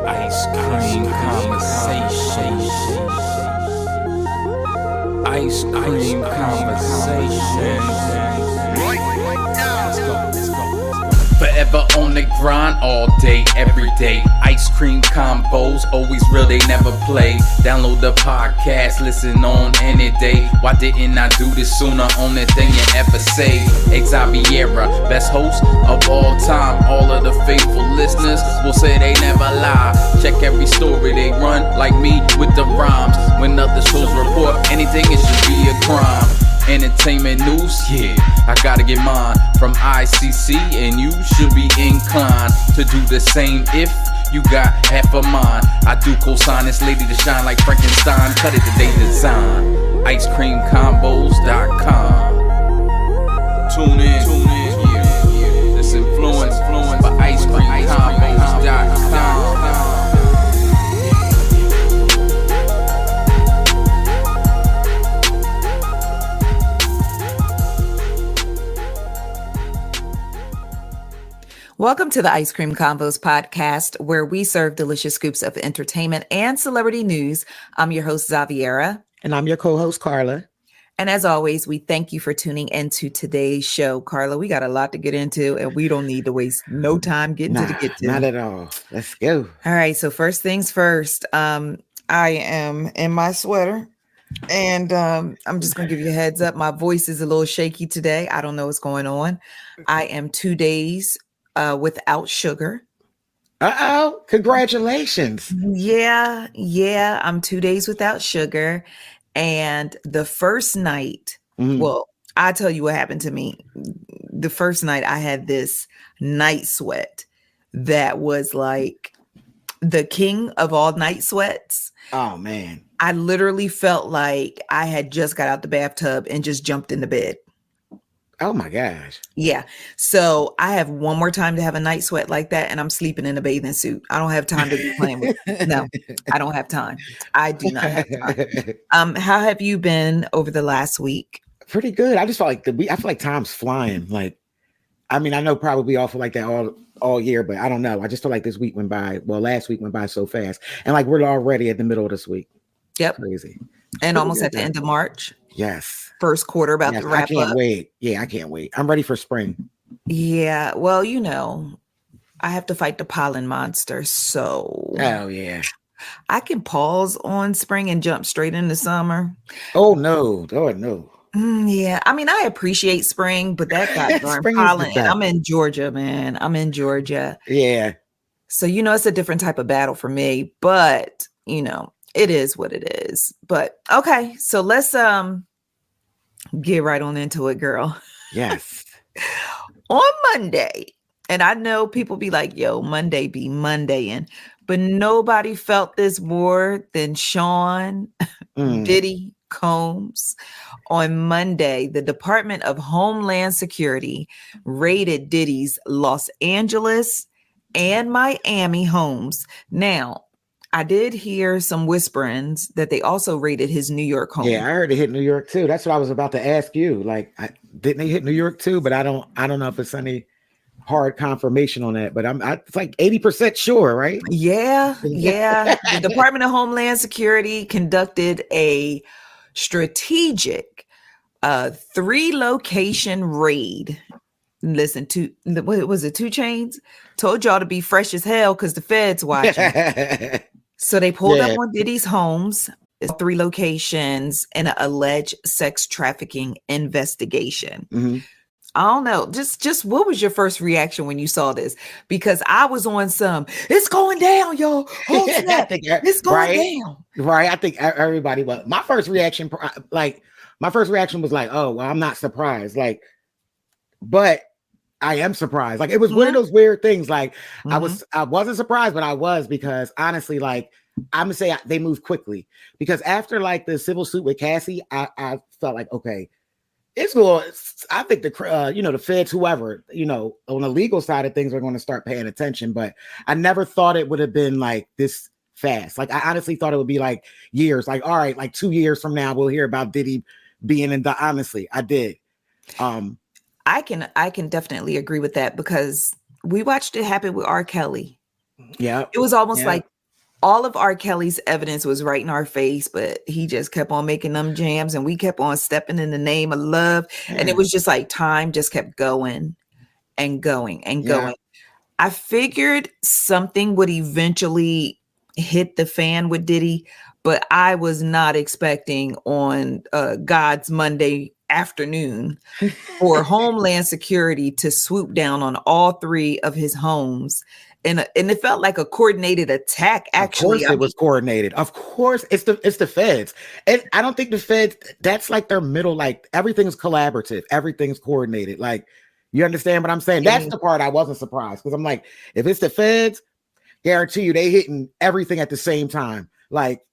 Ice cream conversation. Ice cream conversation. Forever on the grind all day, every day. Ice cream combos, always real, they never play. Download the podcast, listen on any day. Why didn't I do this sooner? Only thing you ever say. Xaviera, best host of all time. All of the faithful listeners will say they never lie. Check every story they run, like me with the rhymes. When other shows report anything, it should be a crime. Entertainment news, yeah, I gotta get mine from ICC, and you should be inclined to do the same if you got half a mind. I do co-sign this lady to shine like Frankenstein. Cut it the day design. IceCreamConvos.com. Tune in, yeah. This influence by IceCreamConvos.com. Welcome to the Ice Cream Convos Podcast, where we serve delicious scoops of entertainment and celebrity news. I'm your host, Xaviera. And I'm your co-host, Karla. And as always, we thank you for tuning into today's show. Karla, we got a lot to get into, and we don't need to waste no time getting to the get to. Not at all. Let's go. All right, so first things first, I am in my sweater. And I'm just going to give you a heads up. My voice is a little shaky today. I don't know what's going on. I am 2 days without sugar. Uh-oh, congratulations. Yeah, I'm 2 days without sugar. And the first night, well, I'll tell you what happened to me. The first night I had this night sweat that was like the king of all night sweats. Oh, man. I literally felt like I had just got out the bathtub and just jumped into bed. Oh my gosh. Yeah. So I have one more time to have a night sweat like that, and I'm sleeping in a bathing suit. I don't have time to be playing with it. No, I don't have time. I do not have time. How have you been over the last week? Pretty good. I just felt like I feel like time's flying. Like, I mean, I know probably all feel like that all year, but I don't know. I just feel like this week went by. Well, last week went by so fast, and like we're already at the middle of this week. Yep. Crazy. And almost at the end of March. Yes. First quarter about to wrap up. I can't wait. Yeah, I can't wait. I'm ready for spring. Yeah. Well, you know, I have to fight the pollen monster. So. Oh, yeah. I can pause on spring and jump straight into summer. Oh, no. Oh, no. Yeah. I mean, I appreciate spring, but that got darn pollen. And I'm in Georgia, man. I'm in Georgia. Yeah. So, you know, it's a different type of battle for me, but, you know, it is what it is. But okay, so let's get right on into it, girl. Yes. On Monday, and I know people be like, yo, Monday be Mondaying, but nobody felt this more than Sean Diddy Combs. On Monday, the Department of Homeland Security raided Diddy's Los Angeles and Miami homes. Now, I did hear some whisperings that they also raided his New York home. Yeah, I heard it hit New York too. That's what I was about to ask you. Like, didn't they hit New York too? But I don't know if it's any hard confirmation on that. But it's like 80% sure, right? Yeah. The Department of Homeland Security conducted a strategic 3-location raid. Listen to what was it? 2 Chainz told y'all to be fresh as hell because the feds watching. So they pulled up on Diddy's homes, 3 locations, and an alleged sex trafficking investigation. I don't know. Just what was your first reaction when you saw this? Because I was on some, it's going down, yo. Oh, snap. It's going down. Right. I think everybody was. My first reaction was like, oh, well, I'm not surprised. Like, but I am surprised. Like, it was one of those weird things. Like, I wasn't surprised, but I was, because honestly, like, I'm gonna say they moved quickly, because after like the civil suit with Cassie, I felt like, okay, it's cool. I think the feds, whoever, on the legal side of things, are going to start paying attention. But I never thought it would have been like this fast. Like, I honestly thought it would be like years. Like, all right, like 2 years from now, we'll hear about Diddy being in the. Honestly, I did. I can definitely agree with that, because we watched it happen with R. Kelly. Yeah, it was almost like all of R. Kelly's evidence was right in our face, but he just kept on making them jams and we kept on stepping in the name of love. And it was just like time just kept going and going and going. I figured something would eventually hit the fan with Diddy, but I was not expecting on God's Monday afternoon for Homeland Security to swoop down on all three of his homes. And it felt like a coordinated attack. Actually, of course it was coordinated. Of course, it's the feds. And I don't think the feds, that's like their middle, like everything's collaborative, everything's coordinated. Like, you understand what I'm saying? That's the part I wasn't surprised, because I'm like, if it's the feds, guarantee you they hitting everything at the same time. Like,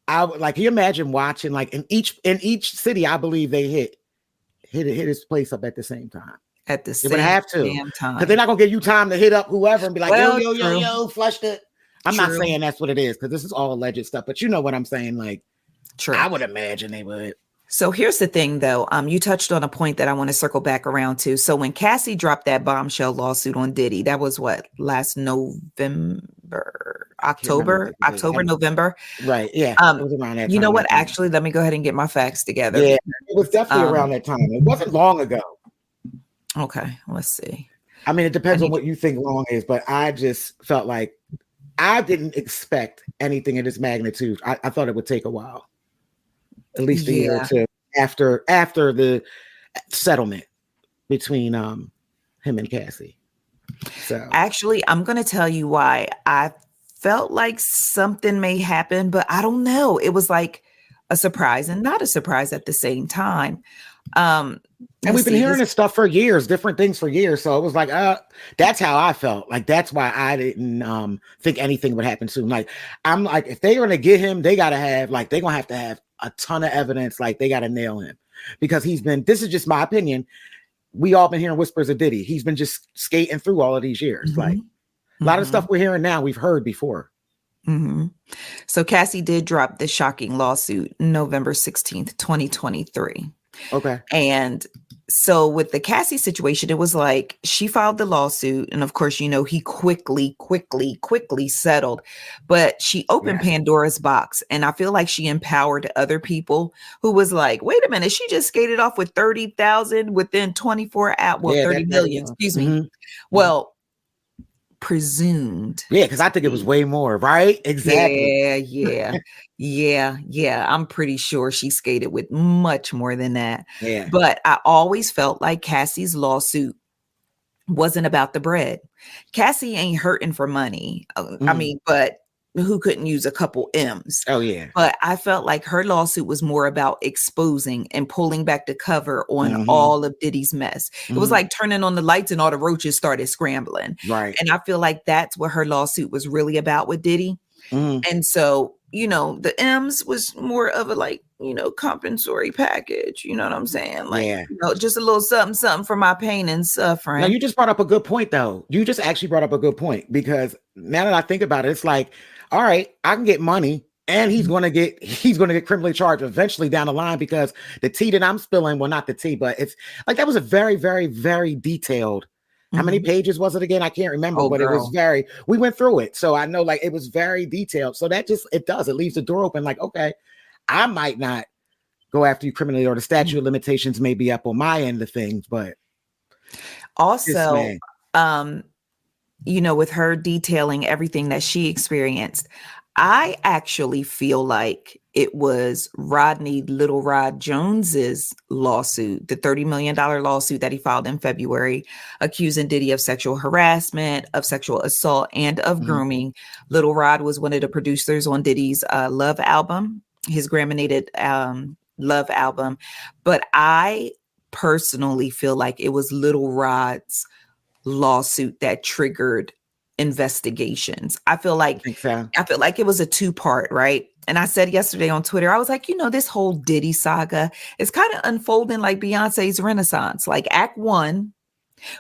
can you imagine watching, like, in each city, I believe they hit his place up at the same time. At the same damn time, because they're not gonna give you time to hit up whoever and be like, yo, flushed it. I'm not saying that's what it is, because this is all alleged stuff, but you know what I'm saying. Like, I would imagine they would. So here's the thing, though. You touched on a point that I want to circle back around to. So when Cassie dropped that bombshell lawsuit on Diddy, that was what, last October, November. Right. Yeah. It was around that time. You know what? Actually, let me go ahead and get my facts together. Yeah, it was definitely around that time. It wasn't long ago. Okay, let's see. I mean, it depends on what you think long is, but I just felt like I didn't expect anything in this magnitude. I thought it would take a while. At least a year or two after the settlement between him and Cassie. So actually, I'm going to tell you why I felt like something may happen, but I don't know. It was like a surprise and not a surprise at the same time. And we've been hearing this stuff for years, different things for years. So it was like, that's how I felt. Like, that's why I didn't think anything would happen soon. Like, I'm like, if they're going to get him, they got to have, like, they're going to have a ton of evidence. Like, they got to nail him, because this is just my opinion. We all been hearing whispers of Diddy. He's been just skating through all of these years. Like, a lot of stuff we're hearing now, we've heard before. So Cassie did drop this shocking lawsuit November 16th, 2023. Okay. And so with the Cassie situation, it was like she filed the lawsuit. And of course, you know, he quickly settled. But she opened Pandora's box. And I feel like she empowered other people who was like, wait a minute, she just skated off with 30,000 within 24 hours. Well, 30 million, excuse me. Well, presumed. Yeah, because I think it was way more, right? Exactly. Yeah. I'm pretty sure she skated with much more than that. Yeah. But I always felt like Cassie's lawsuit wasn't about the bread. Cassie ain't hurting for money. I mean, but who couldn't use a couple M's? Oh, yeah. But I felt like her lawsuit was more about exposing and pulling back the cover on all of Diddy's mess. It was like turning on the lights and all the roaches started scrambling. Right. And I feel like that's what her lawsuit was really about with Diddy. And so, you know, the M's was more of a, like, you know, compensatory package. You know what I'm saying? Like, you know, just a little something for my pain and suffering. Now, you just brought up a good point, though. You just actually brought up a good point, because now that I think about it, it's like, all right, I can get money, and he's going to get criminally charged eventually down the line, because the tea that I'm spilling, well, not the tea, but it's like, that was a very, very, very detailed. How many pages was it again? I can't remember, but it was we went through it. So I know, like, it was very detailed. So that it leaves the door open. Like, okay, I might not go after you criminally, or the statute of limitations may be up on my end of things, but also, you know, with her detailing everything that she experienced, I actually feel like it was Little Rod Jones's lawsuit, the $30 million lawsuit that he filed in February, accusing Diddy of sexual harassment, of sexual assault, and of grooming. Little Rod was one of the producers on Diddy's Love album, his Grammy-nominated Love album. But I personally feel like it was Little Rod's lawsuit that triggered investigations. I feel like it was a two-part, right? And I said yesterday on Twitter, I was like, you know, this whole Diddy saga is kind of unfolding like Beyonce's Renaissance. Like, Act 1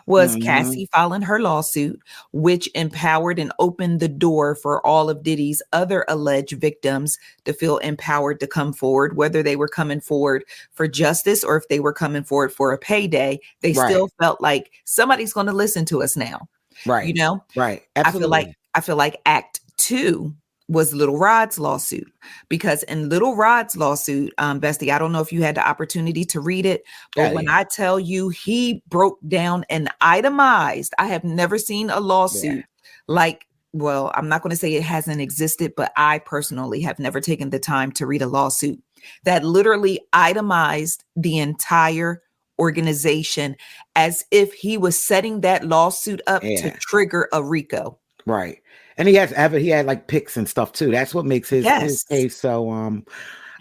was Cassie filing her lawsuit, which empowered and opened the door for all of Diddy's other alleged victims to feel empowered to come forward, whether they were coming forward for justice or if they were coming forward for a payday. They still felt like somebody's going to listen to us now. Right. You know? Right. Absolutely. I feel like Act 2 was Little Rod's lawsuit, because in Little Rod's lawsuit, Bestie, I don't know if you had the opportunity to read it, but when I tell you he broke down and itemized, I have never seen a lawsuit like, well, I'm not going to say it hasn't existed, but I personally have never taken the time to read a lawsuit that literally itemized the entire organization as if he was setting that lawsuit up to trigger a RICO. Right. And he had like picks and stuff too. That's what makes his case so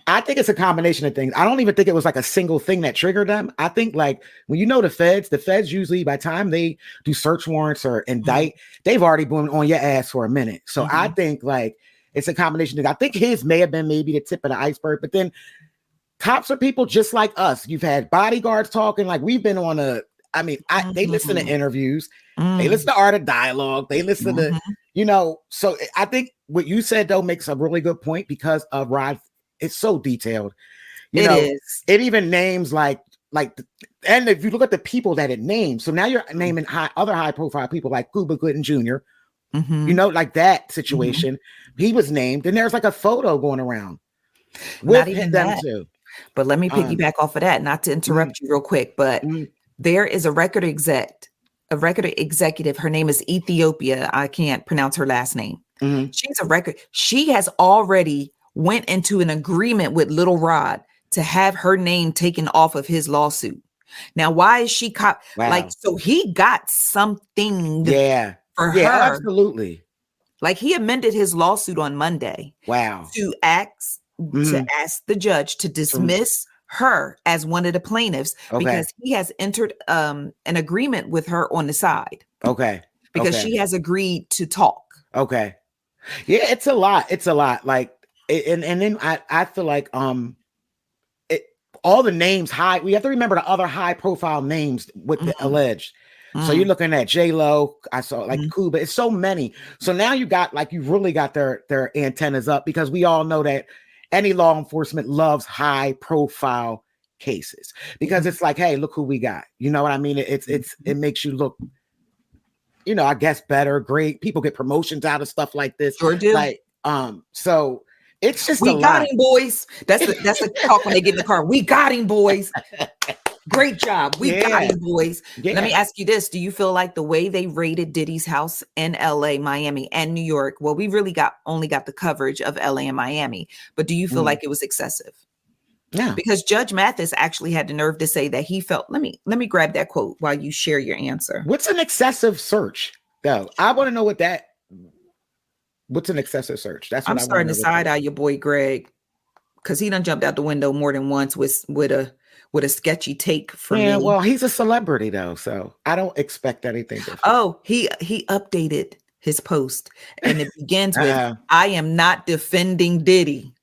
I think it's a combination of things. I don't even think it was like a single thing that triggered them. I think like when the feds usually by the time they do search warrants or indict, they've already been on your ass for a minute. So I think like it's a combination of things. I think his may have been maybe the tip of the iceberg, but then cops are people just like us. You've had bodyguards talking, like we've been on they listen to interviews, they listen to Art of Dialogue, they listen to, so I think what you said though makes a really good point because of Rod. It's so detailed. It even names and if you look at the people that it names, so now you're naming other high profile people like Cuba Gooding Jr., like that situation. He was named, and there's like a photo going around with not even them that. too. But let me piggyback off of that, not to interrupt you real quick, but there is a record executive. Her name is Ethiopia. I can't pronounce her last name. She has already went into an agreement with Little Rod to have her name taken off of his lawsuit. Now, why is she so he got something for her. Absolutely. Like he amended his lawsuit on Monday. To ask the judge to dismiss her as one of the plaintiffs because he has entered an agreement with her on the side. Because she has agreed to talk. Yeah, it's a lot. Like, and then I feel like all the names we have to remember the other high profile names with the alleged. So you're looking at J-Lo, I saw like Cuba, it's so many. So now you really got their antennas up because we all know that any law enforcement loves high profile cases because it's like, hey, look who we got. You know what I mean? It makes you look, I guess better, great. People get promotions out of stuff like this. Sure do. Like, so it's just we got him, boys. That's the talk when they get in the car. We got him, boys. Great job. We got him, boys. Let me ask you this. Do you feel like the way they raided Diddy's house in LA, Miami, and New York? Well, we really only got the coverage of LA and Miami, but do you feel like it was excessive? Yeah. Because Judge Mathis actually had the nerve to say that he felt, let me grab that quote while you share your answer. What's an excessive search though? I want to know what's an excessive search? That's what I'm starting to side eye your boy Greg because he done jumped out the window more than once with a sketchy take for me. Well, he's a celebrity though, so I don't expect anything different. Oh, he updated his post and it begins with I am not defending Diddy.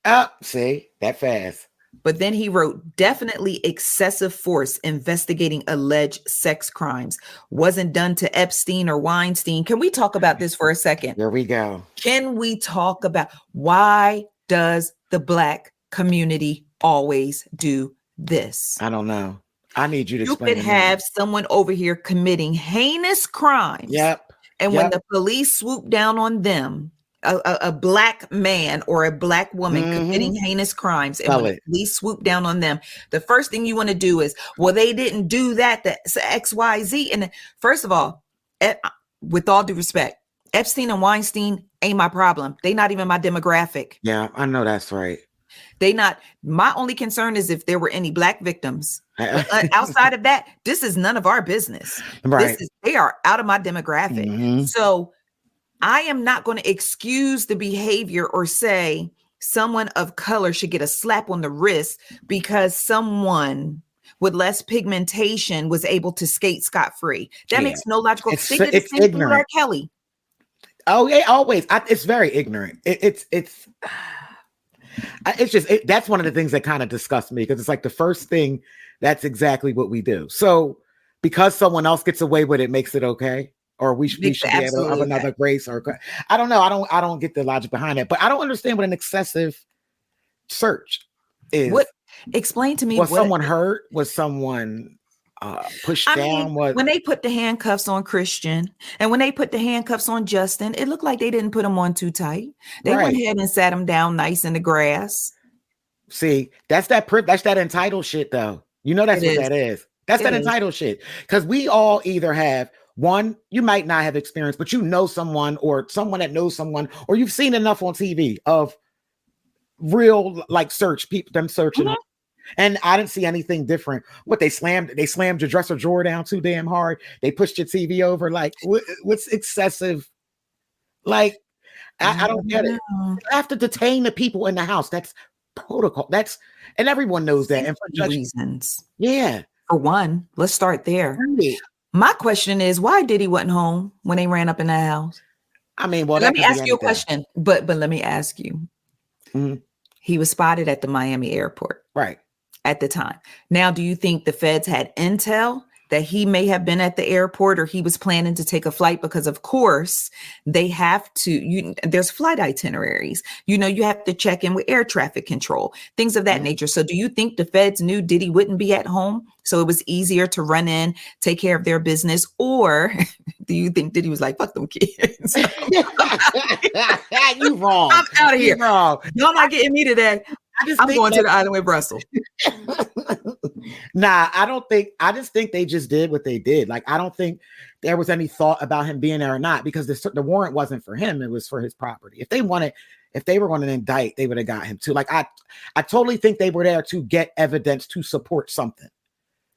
See, that fast. But then he wrote, definitely excessive force investigating alleged sex crimes wasn't done to Epstein or Weinstein. Can we talk about this for a second? There we go. Can we talk about why does the Black community always do this? I don't know. I need you to explain. You could have someone over here committing heinous crimes. Yep. And when the police swoop down on them, a Black man or a Black woman committing heinous crimes, and when the police swoop down on them, the first thing you want to do is, well, they didn't do that, that's XYZ. And first of all, with all due respect, Epstein and Weinstein ain't my problem. They not even my demographic. Yeah, I know that's right. They not. My only concern is if there were any Black victims. Outside of that, this is none of our business. Right. They are out of my demographic. So I am not going to excuse the behavior or say someone of color should get a slap on the wrist because someone with less pigmentation was able to skate scot-free. That makes no logical sense. It's ignorant. R. Kelly. Oh, yeah, always. It's very ignorant. It's just that's one of the things that kind of disgusts me because it's like the first thing, that's exactly what we do. So because someone else gets away with it makes it okay. Or we should be able to have another grace, or I don't know. I don't get the logic behind it, but I don't understand what an excessive search is. What? Explain to me. Was someone hurt? Was someone pushed down. When they put the handcuffs on Christian and when they put the handcuffs on Justin, it looked like they didn't put them on too tight. They went ahead and sat him down nice in the grass. See, that's that entitled shit, though. You know that's what that is. That's that entitled shit. Because we all either have one, you might not have experience, but you know someone or someone that knows someone, or you've seen enough on TV of real like them searching. Mm-hmm. And I didn't see anything different. What they slammed your dresser drawer down too damn hard. They pushed your TV over. Like, what's excessive? Like, I don't get it. You have to detain the people in the house. That's protocol. And everyone knows that. And for reasons. Yeah. For one, let's start there. Right. My question is, why Diddy wasn't home when they ran up in the house? I mean, well, let me ask you a question, but let me ask you. Mm-hmm. He was spotted at the Miami airport. Right. At the time. Now, do you think the feds had intel that he may have been at the airport or he was planning to take a flight? Because of course they have to, there's flight itineraries, you have to check in with air traffic control, things of that nature. So do you think the feds knew Diddy wouldn't be at home? So it was easier to run in, take care of their business? Or do you think Diddy was like, fuck them kids? You wrong. I'm out of here. Wrong. Y'all not getting me today. I'm going to the island with Russell. Nah, I just think they just did what they did. Like, I don't think there was any thought about him being there or not, because the warrant wasn't for him. It was for his property. If they were going to indict, they would have got him too. Like, I totally think they were there to get evidence to support something.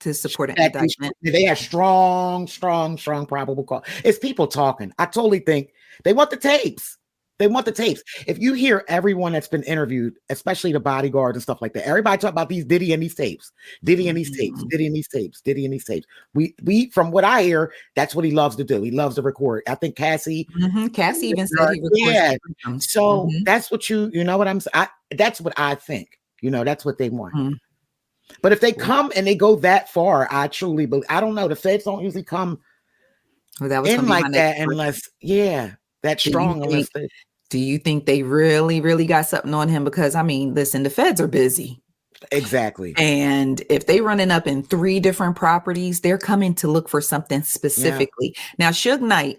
To support an indictment. They had strong probable cause. It's people talking. I totally think they want the tapes. If you hear everyone that's been interviewed, especially the bodyguards and stuff like that, everybody talk about these Diddy and these tapes. We from what I hear, that's what he loves to do. He loves to record. I think Cassie even said he records. Yeah. So that's what you know what I'm saying. That's what I think. That's what they want. Mm-hmm. But if they come and they go that far, I truly believe. I don't know. The feds don't usually come in like that unless, that's strong. Do you think they really, really got something on him? Because listen, the feds are busy. Exactly. And if they running up in 3 different properties, they're coming to look for something specifically. Yeah. Now, Suge Knight,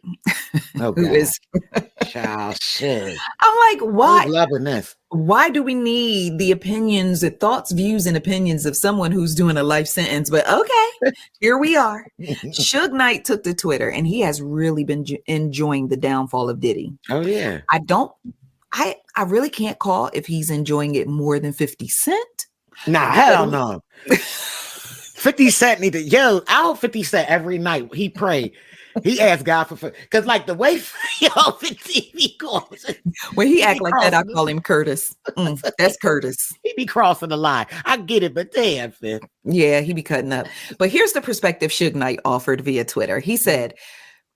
who is child shit. I'm like, why? I'm loving this. Why do we need the opinions, the thoughts, views, and opinions of someone who's doing a life sentence? But okay, here we are. Suge Knight took to Twitter, and he has really been enjoying the downfall of Diddy. Oh yeah. I really can't call if he's enjoying it more than 50 Cent. Nah, hell no. 50 Cent I hope 50 Cent every night he pray. He asked God for because like the way 50 goes. When he act like that, I call him Curtis. That's Curtis. He be crossing the line. I get it, but damn, Fifth. Yeah, he be cutting up. But here's the perspective Suge Knight offered via Twitter. He said,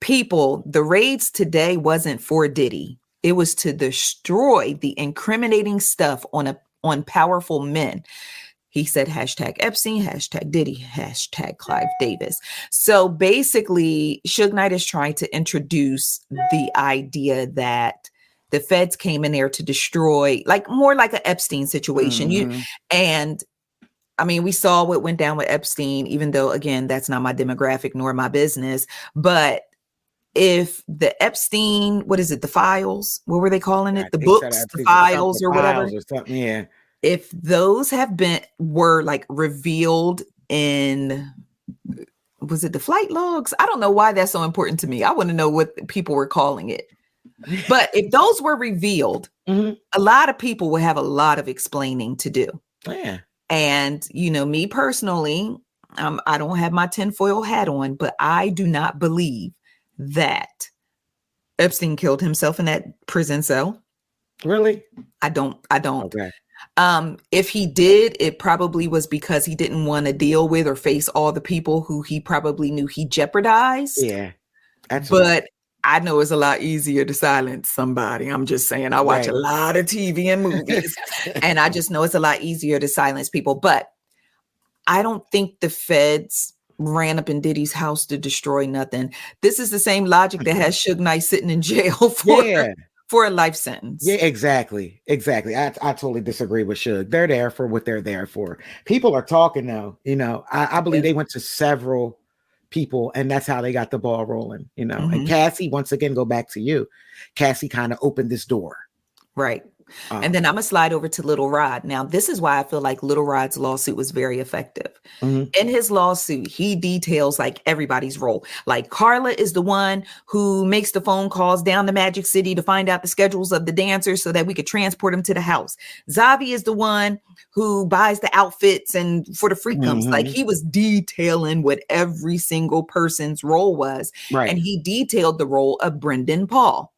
"People, the raids today wasn't for Diddy. It was to destroy the incriminating stuff on powerful men." He said, hashtag Epstein, hashtag Diddy, hashtag Clive Davis. So basically, Suge Knight is trying to introduce the idea that the feds came in there to destroy, like more like an Epstein situation. We saw what went down with Epstein, even though, again, that's not my demographic nor my business. But if the Epstein, what is it, the files? What were they calling it? The books, the files or whatever. Or something, yeah. If those were like revealed in, was it the flight logs? I don't know why that's so important to me. I want to know what people were calling it. But if those were revealed, a lot of people will have a lot of explaining to do. Yeah. And, me personally, I don't have my tinfoil hat on, but I do not believe that Epstein killed himself in that prison cell. Really? I don't. Okay. If he did, it probably was because he didn't want to deal with or face all the people who he probably knew he jeopardized. Yeah. But I know it's a lot easier to silence somebody. I'm just saying, I watch a lot of TV and movies and I just know it's a lot easier to silence people. But I don't think the feds ran up in Diddy's house to destroy nothing. This is the same logic that has Suge Knight sitting in jail for for a life sentence. Yeah, exactly. I totally disagree with Suge. They're there for what they're there for. People are talking now. I believe they went to several people, and that's how they got the ball rolling. And Cassie, once again, go back to you. Cassie kind of opened this door. Right. And then I'm going to slide over to Little Rod. Now, this is why I feel like Little Rod's lawsuit was very effective. In his lawsuit, he details like everybody's role. Like Karla is the one who makes the phone calls down to Magic City to find out the schedules of the dancers so that we could transport them to the house. Xavi is the one who buys the outfits and for the freakums. Like he was detailing what every single person's role was. Right. And he detailed the role of Brendan Paul.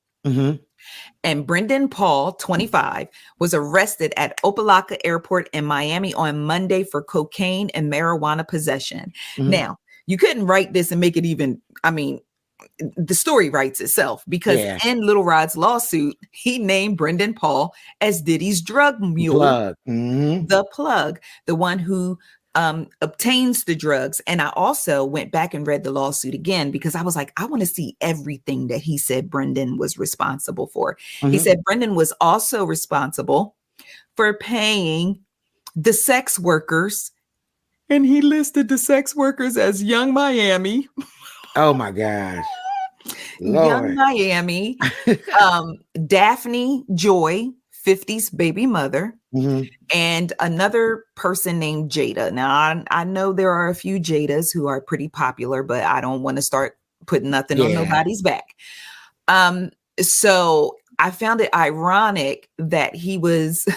And Brendan Paul, 25, was arrested at Opa-locka Airport in Miami on Monday for cocaine and marijuana possession. Now, you couldn't write this and make it even, the story writes itself because in Little Rod's lawsuit, he named Brendan Paul as Diddy's drug mule. The plug, the one who obtains the drugs. And I also went back and read the lawsuit again because I was like, I want to see everything that he said Brendan was responsible for. He said Brendan was also responsible for paying the sex workers. And he listed the sex workers as Young Miami. Oh my gosh. Lord. Young Miami, Daphne Joy, 50's baby mother, and another person named Jada. Now, I know there are a few Jadas who are pretty popular, but I don't want to start putting nothing on nobody's back. So I found it ironic that he was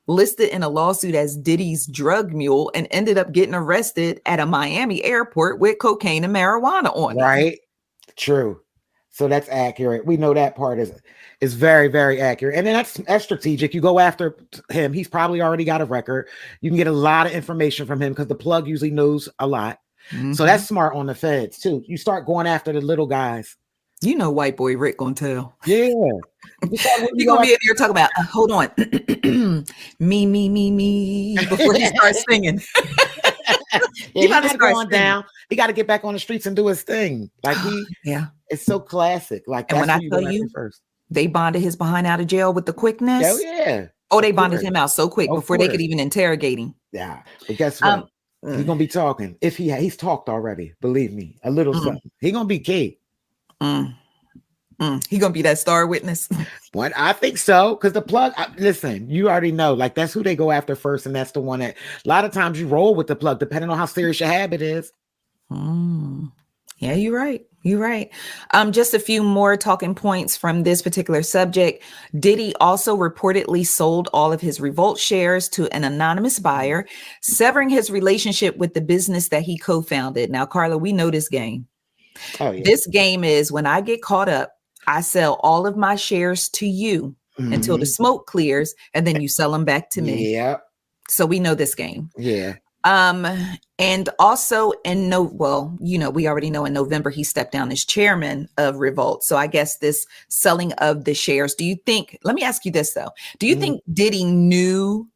listed in a lawsuit as Diddy's drug mule and ended up getting arrested at a Miami airport with cocaine and marijuana on it. Right. True. So that's accurate. We know that part is very, very accurate. And then that's strategic. You go after him. He's probably already got a record. You can get a lot of information from him because the plug usually knows a lot. So that's smart on the feds too. You start going after the little guys. You know, white boy Rick gonna tell. Yeah. You're gonna be in here talking about, hold on. me, before he starts singing. He got to go on down. He got to get back on the streets and do his thing. Like it's so classic. Like, and when I tell you, first. They bonded his behind out of jail with the quickness. Oh yeah. Oh, they bonded him out so quick before they could even interrogate him. Yeah, but guess what? He's gonna be talking. If he's talked already, believe me, a little something. He's gonna be key. He gonna be that star witness. What I think so, because the plug. Listen, you already know, like that's who they go after first, and that's the one that a lot of times you roll with the plug, depending on how serious your habit is. Yeah, you're right. You're right. Just a few more talking points from this particular subject. Diddy also reportedly sold all of his Revolt shares to an anonymous buyer, severing his relationship with the business that he co-founded. Now, Karla, we know this game. Oh, yeah. This game is when I get caught up, I sell all of my shares to you until the smoke clears, and then you sell them back to me. Yeah. So we know this game. Yeah. And also we already know in November he stepped down as chairman of Revolt. So I guess this selling of the shares, let me ask you this though. Do you think Diddy knew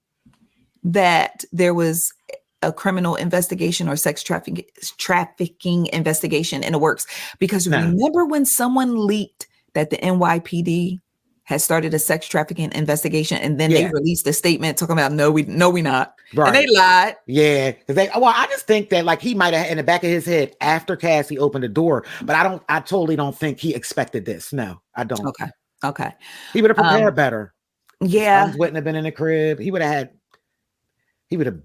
that there was a criminal investigation or sex trafficking investigation in the works? Because remember when someone leaked that the NYPD has started a sex trafficking investigation, and then they released a statement talking about no, we not, right. And they lied. Yeah, I just think that like he might have in the back of his head after Cassie opened the door, but I totally don't think he expected this. No, I don't. Okay. He would have prepared better. Yeah, wouldn't have been in the crib. He would have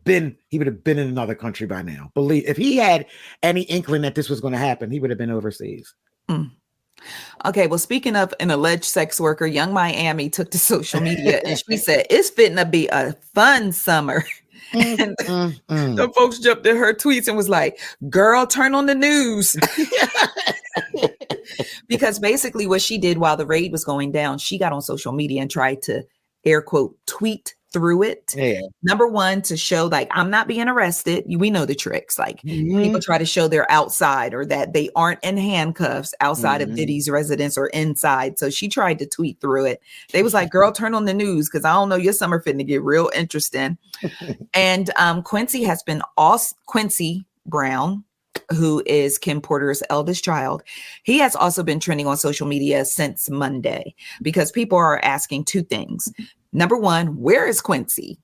been in another country by now. Believe if he had any inkling that this was going to happen, he would have been overseas. Okay, well, speaking of an alleged sex worker, Young Miami took to social media and she said, it's fitting to be a fun summer. And the folks jumped at her tweets and was like, girl, turn on the news. Because basically what she did while the raid was going down, she got on social media and tried to air quote tweet through it. Yeah. Number one, to show like I'm not being arrested. We know the tricks. Like people try to show they're outside or that they aren't in handcuffs outside of Diddy's residence or inside. So she tried to tweet through it. They was like, girl, turn on the news because I don't know, your summer fitting to get real interesting. And Quincy Brown who is Kim Porter's eldest child, he has also been trending on social media since Monday because people are asking two things. Number one, where is Quincy?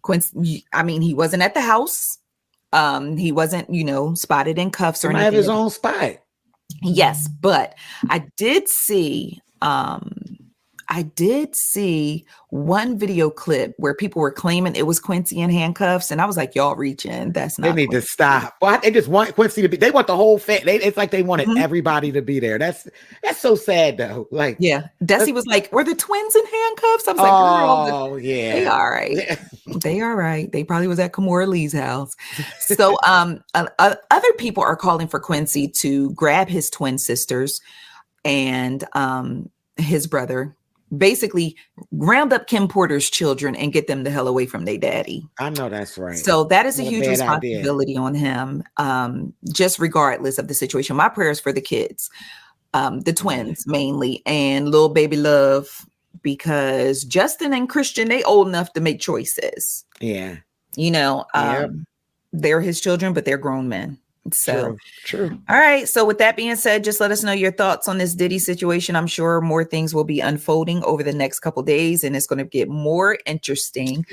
Quincy, I mean, he wasn't at the house. He wasn't, spotted in cuffs or anything. Have his own spot. Yes, but I did see one video clip where people were claiming it was Quincy in handcuffs, and I was like, "Y'all reaching? That's not." They need Quincy. to stop. Well, they just want Quincy to be. They want the whole it's like they wanted everybody to be there. That's so sad though. Like, yeah, Desi was like, "Were the twins in handcuffs?" I was like, "Oh yeah, they all right. They all right. They probably was at Kimora Lee's house." So, other people are calling for Quincy to grab his twin sisters and his brother. Basically round up Kim Porter's children and get them the hell away from their daddy. I know that's right. So that is a huge responsibility on him, just regardless of the situation. My prayers for the kids, the twins mainly, and little baby Love, because Justin and Christian, they old enough to make choices. Yeah. They're his children, but they're grown men. So true. All right. So with that being said, just let us know your thoughts on this Diddy situation. I'm sure more things will be unfolding over the next couple of days, and it's going to get more interesting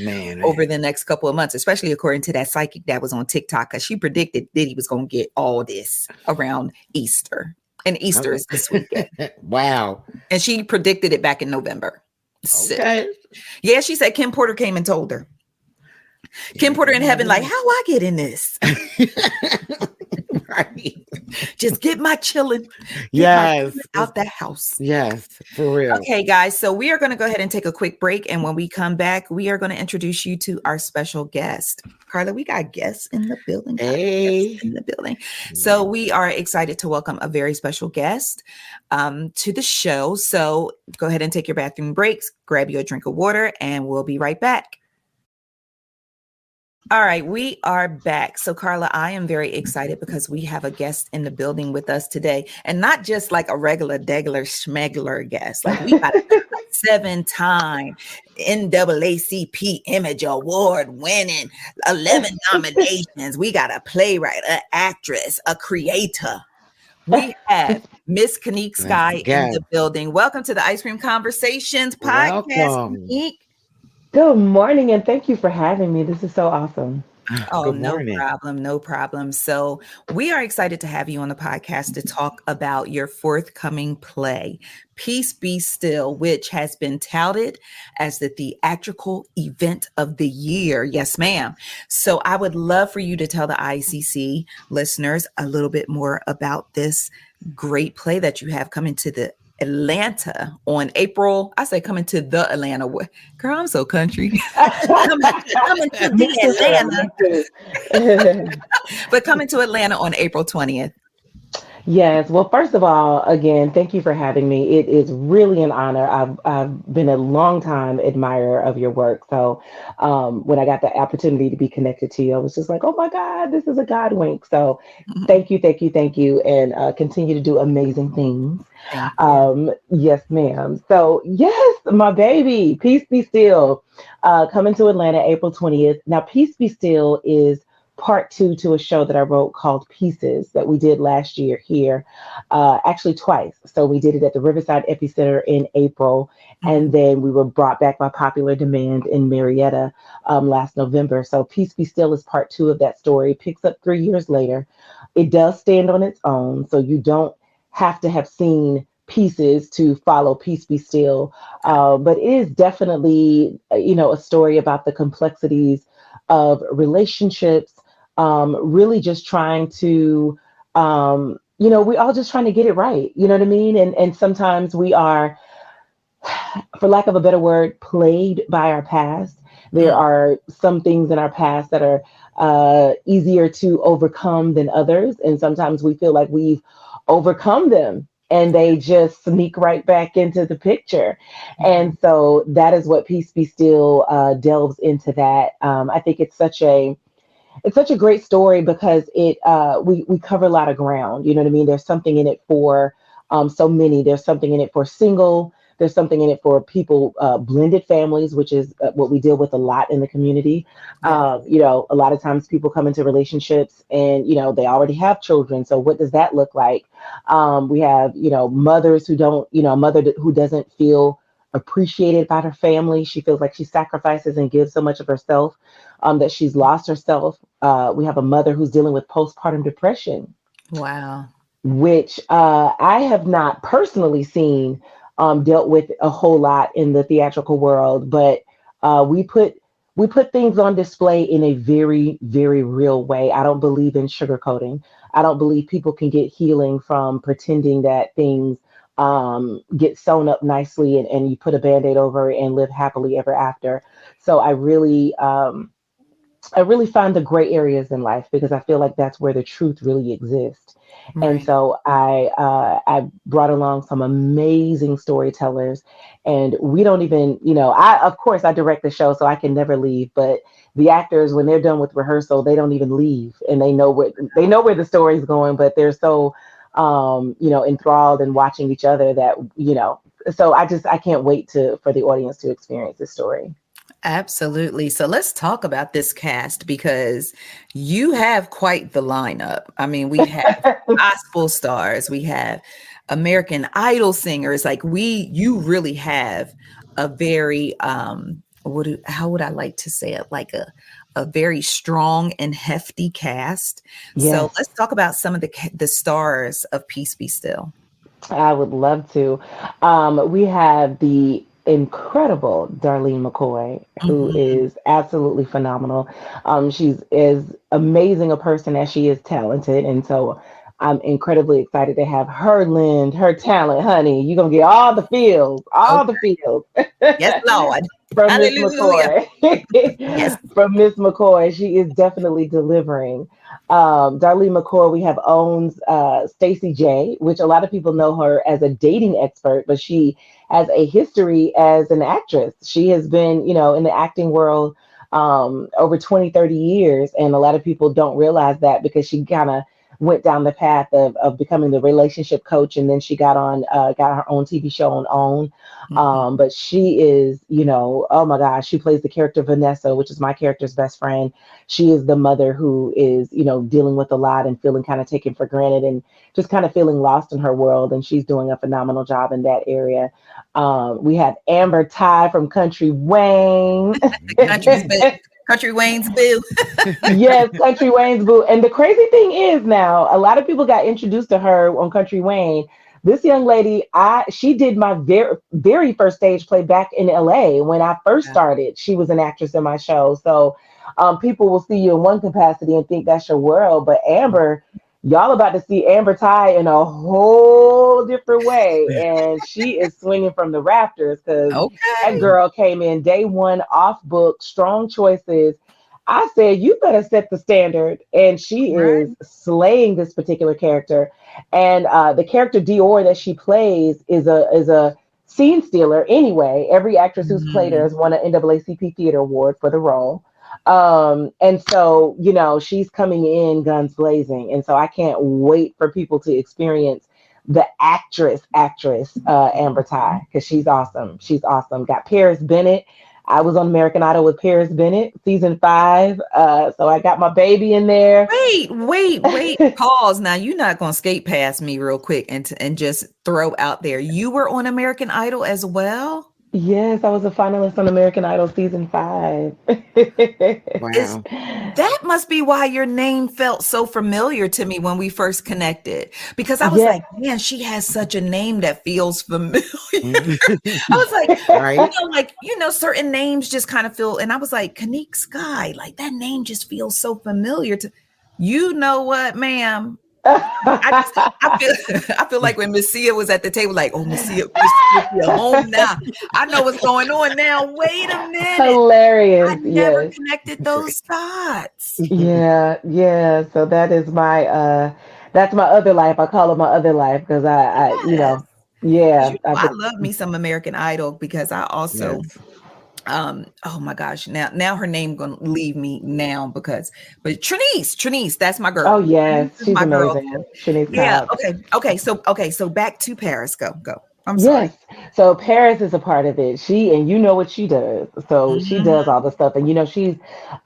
over the next couple of months, especially according to that psychic that was on TikTok, because she predicted Diddy was going to get all this around Easter, and Easter is this weekend. Wow. And she predicted it back in November. Okay. So, yeah, she said Kim Porter came and told her. Kim Porter in heaven, like, how I get in this? Right. Just get my chilling. Yes. Out the house. Yes, for real. Okay, guys. So we are going to go ahead and take a quick break. And when we come back, we are going to introduce you to our special guest. Karla, we got guests in the building. Hey. So we are excited to welcome a very special guest to the show. So go ahead and take your bathroom breaks, grab you a drink of water, and we'll be right back. All right, we are back. So, Karla, I am very excited because we have a guest in the building with us today, and not just like a regular, schmegler guest. Like, we got a 7-time NAACP Image Award winning, 11 nominations. We got a playwright, an actress, a creator. We have Miss Kinnik Sky in the building. Welcome to the Ice Cream Conversations podcast, Kinnik. Good morning, and thank you for having me. This is so awesome. Oh, no problem. So we are excited to have you on the podcast to talk about your forthcoming play, Peace Be Still, which has been touted as the theatrical event of the year. Yes, ma'am. So I would love for you to tell the ICC listeners a little bit more about this great play that you have coming to the Atlanta on April. I say coming to the Atlanta. Girl, I'm so country. coming to the Atlanta. But coming to Atlanta on April 20th. Yes. Well, first of all, again, thank you for having me. It is really an honor. I've been a long time admirer of your work. So when I got the opportunity to be connected to you, I was just like, oh my God, this is a God wink. So thank you. And continue to do amazing things. Yes, ma'am. So yes, my baby, Peace Be Still, coming to Atlanta, April 20th. Now, Peace Be Still is part 2 to a show that I wrote called Pieces that we did last year here, actually twice. So we did it at the Riverside Epicenter in April, and then we were brought back by popular demand in Marietta last November. So Peace Be Still is part 2 of that story. It picks up 3 years later. It does stand on its own, so you don't have to have seen Pieces to follow Peace Be Still, but it is definitely, a story about the complexities of relationships, really just trying to, we all just trying to get it right. You know what I mean? And sometimes we are, for lack of a better word, plagued by our past. There are some things in our past that are easier to overcome than others. And sometimes we feel like we've overcome them and they just sneak right back into the picture. And so that is what Peace Be Still delves into that. I think it's such a great story because we cover a lot of ground. You know what I mean? There's something in it for so many. There's something in it for single There's something in it for people, blended families, which is what we deal with a lot in the community. Yes. You know, a lot of times people come into relationships and, you know, they already have children. So what does that look like? We have, you know, mothers who don't, you know, a mother who doesn't feel appreciated by her family. She feels like she sacrifices and gives so much of herself that she's lost herself. We have a mother who's dealing with postpartum depression. Wow. Which I have not personally seen dealt with a whole lot in the theatrical world, but we put things on display in a very, very real way. I don't believe in sugarcoating. I don't believe people can get healing from pretending that things get sewn up nicely and you put a Band-Aid over it and live happily ever after. So I really find the gray areas in life because I feel like that's where the truth really exists. Right. And so I brought along some amazing storytellers, and we don't even, you know, of course I direct the show, so I can never leave. But the actors, when they're done with rehearsal, they don't even leave, and they know where the story's going, but they're so you know, enthralled and watching each other that, you know. So I can't wait for the audience to experience this story. Absolutely. So let's talk about this cast because you have quite the lineup. I mean, we have gospel stars, we have American Idol singers. Like you really have a very how would I like to say it? Like a very strong and hefty cast. Yes. So let's talk about some of the stars of Peace Be Still. I would love to. We have the incredible Darlene McCoy, who is absolutely phenomenal. She's as amazing a person as she is talented. And so I'm incredibly excited to have her lend her talent, honey. You're going to get all the feels, the feels. Yes, Lord. From Miss McCoy. Yes. From Miss McCoy. She is definitely delivering. Darlene McCoy, we have owns Stacey J, which a lot of people know her as a dating expert, but she has a history as an actress. She has been, you know, in the acting world over 20, 30 years. And a lot of people don't realize that because she kind of went down the path of becoming the relationship coach. And then she got her own TV show on OWN. But she is, you know, oh my gosh, she plays the character Vanessa, which is my character's best friend. She is the mother who is, you know, dealing with a lot and feeling kind of taken for granted and just kind of feeling lost in her world. And she's doing a phenomenal job in that area. We have Amber Ty from Country Wayne. Country Wayne's boo. Yes, Country Wayne's boo. And the crazy thing is now, a lot of people got introduced to her on Country Wayne. This young lady, she did my very, very first stage play back in LA when I first started. She was an actress in my show. So people will see you in one capacity and think that's your world. But Amber, y'all about to see Amber Ty in a whole different way. And she is swinging from the rafters because that girl came in day one, off book, strong choices. I said, you better set the standard. And she is slaying this particular character. And the character Dior that she plays is a scene stealer anyway. Every actress who's played her has won an NAACP Theater Award for the role. And so, you know, she's coming in guns blazing. And so I can't wait for people to experience the actress, Amber Ty, because she's awesome. She's awesome. Got Paris Bennett. I was on American Idol with Paris Bennett, season 5. So I got my baby in there. Wait. Pause. Now you're not going to skate past me real quick and just throw out there. You were on American Idol as well? Yes, I was a finalist on American Idol season 5. Wow. That must be why your name felt so familiar to me when we first connected. Because I was like, man, she has such a name that feels familiar. I was like, certain names just kind of feel, and I was like, Kinnik Sky, like that name just feels so familiar to, you know what, ma'am? I feel like when Messia was at the table, like, oh, Messia home now. I know what's going on now. Wait a minute. Hilarious. I never connected those dots. Yeah. So that is that's my other life. I call it my other life because I I love me some American Idol because I also oh my gosh, now her name gonna leave me now but Trinice, that's my girl. Oh yes, she's my amazing. Girl. Trinice. Yeah. Okay. So back to Paris. Go. I'm sorry. Yes. So Paris is a part of it. And you know what she does. So she Mhm. does all the stuff. And she's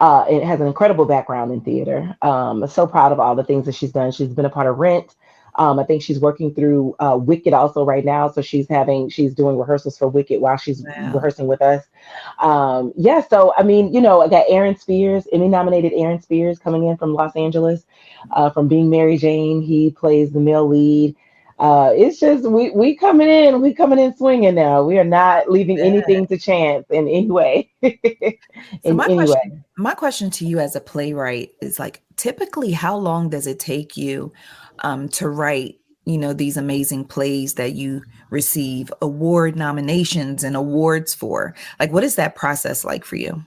it has an incredible background in theater. So proud of all the things that she's done. She's been a part of Rent. I think she's working through Wicked also right now. So she's doing rehearsals for Wicked while she's Wow. rehearsing with us. Yeah, so I mean, I got Aaron Spears, Emmy nominated Aaron Spears coming in from Los Angeles, from Being Mary Jane. He plays the male lead. It's just we coming in swinging now. We are not leaving anything to chance in any way. So In any way. my question to you as a playwright is like, typically, how long does it take you to write, these amazing plays that you receive award nominations and awards for? Like, what is that process like for you?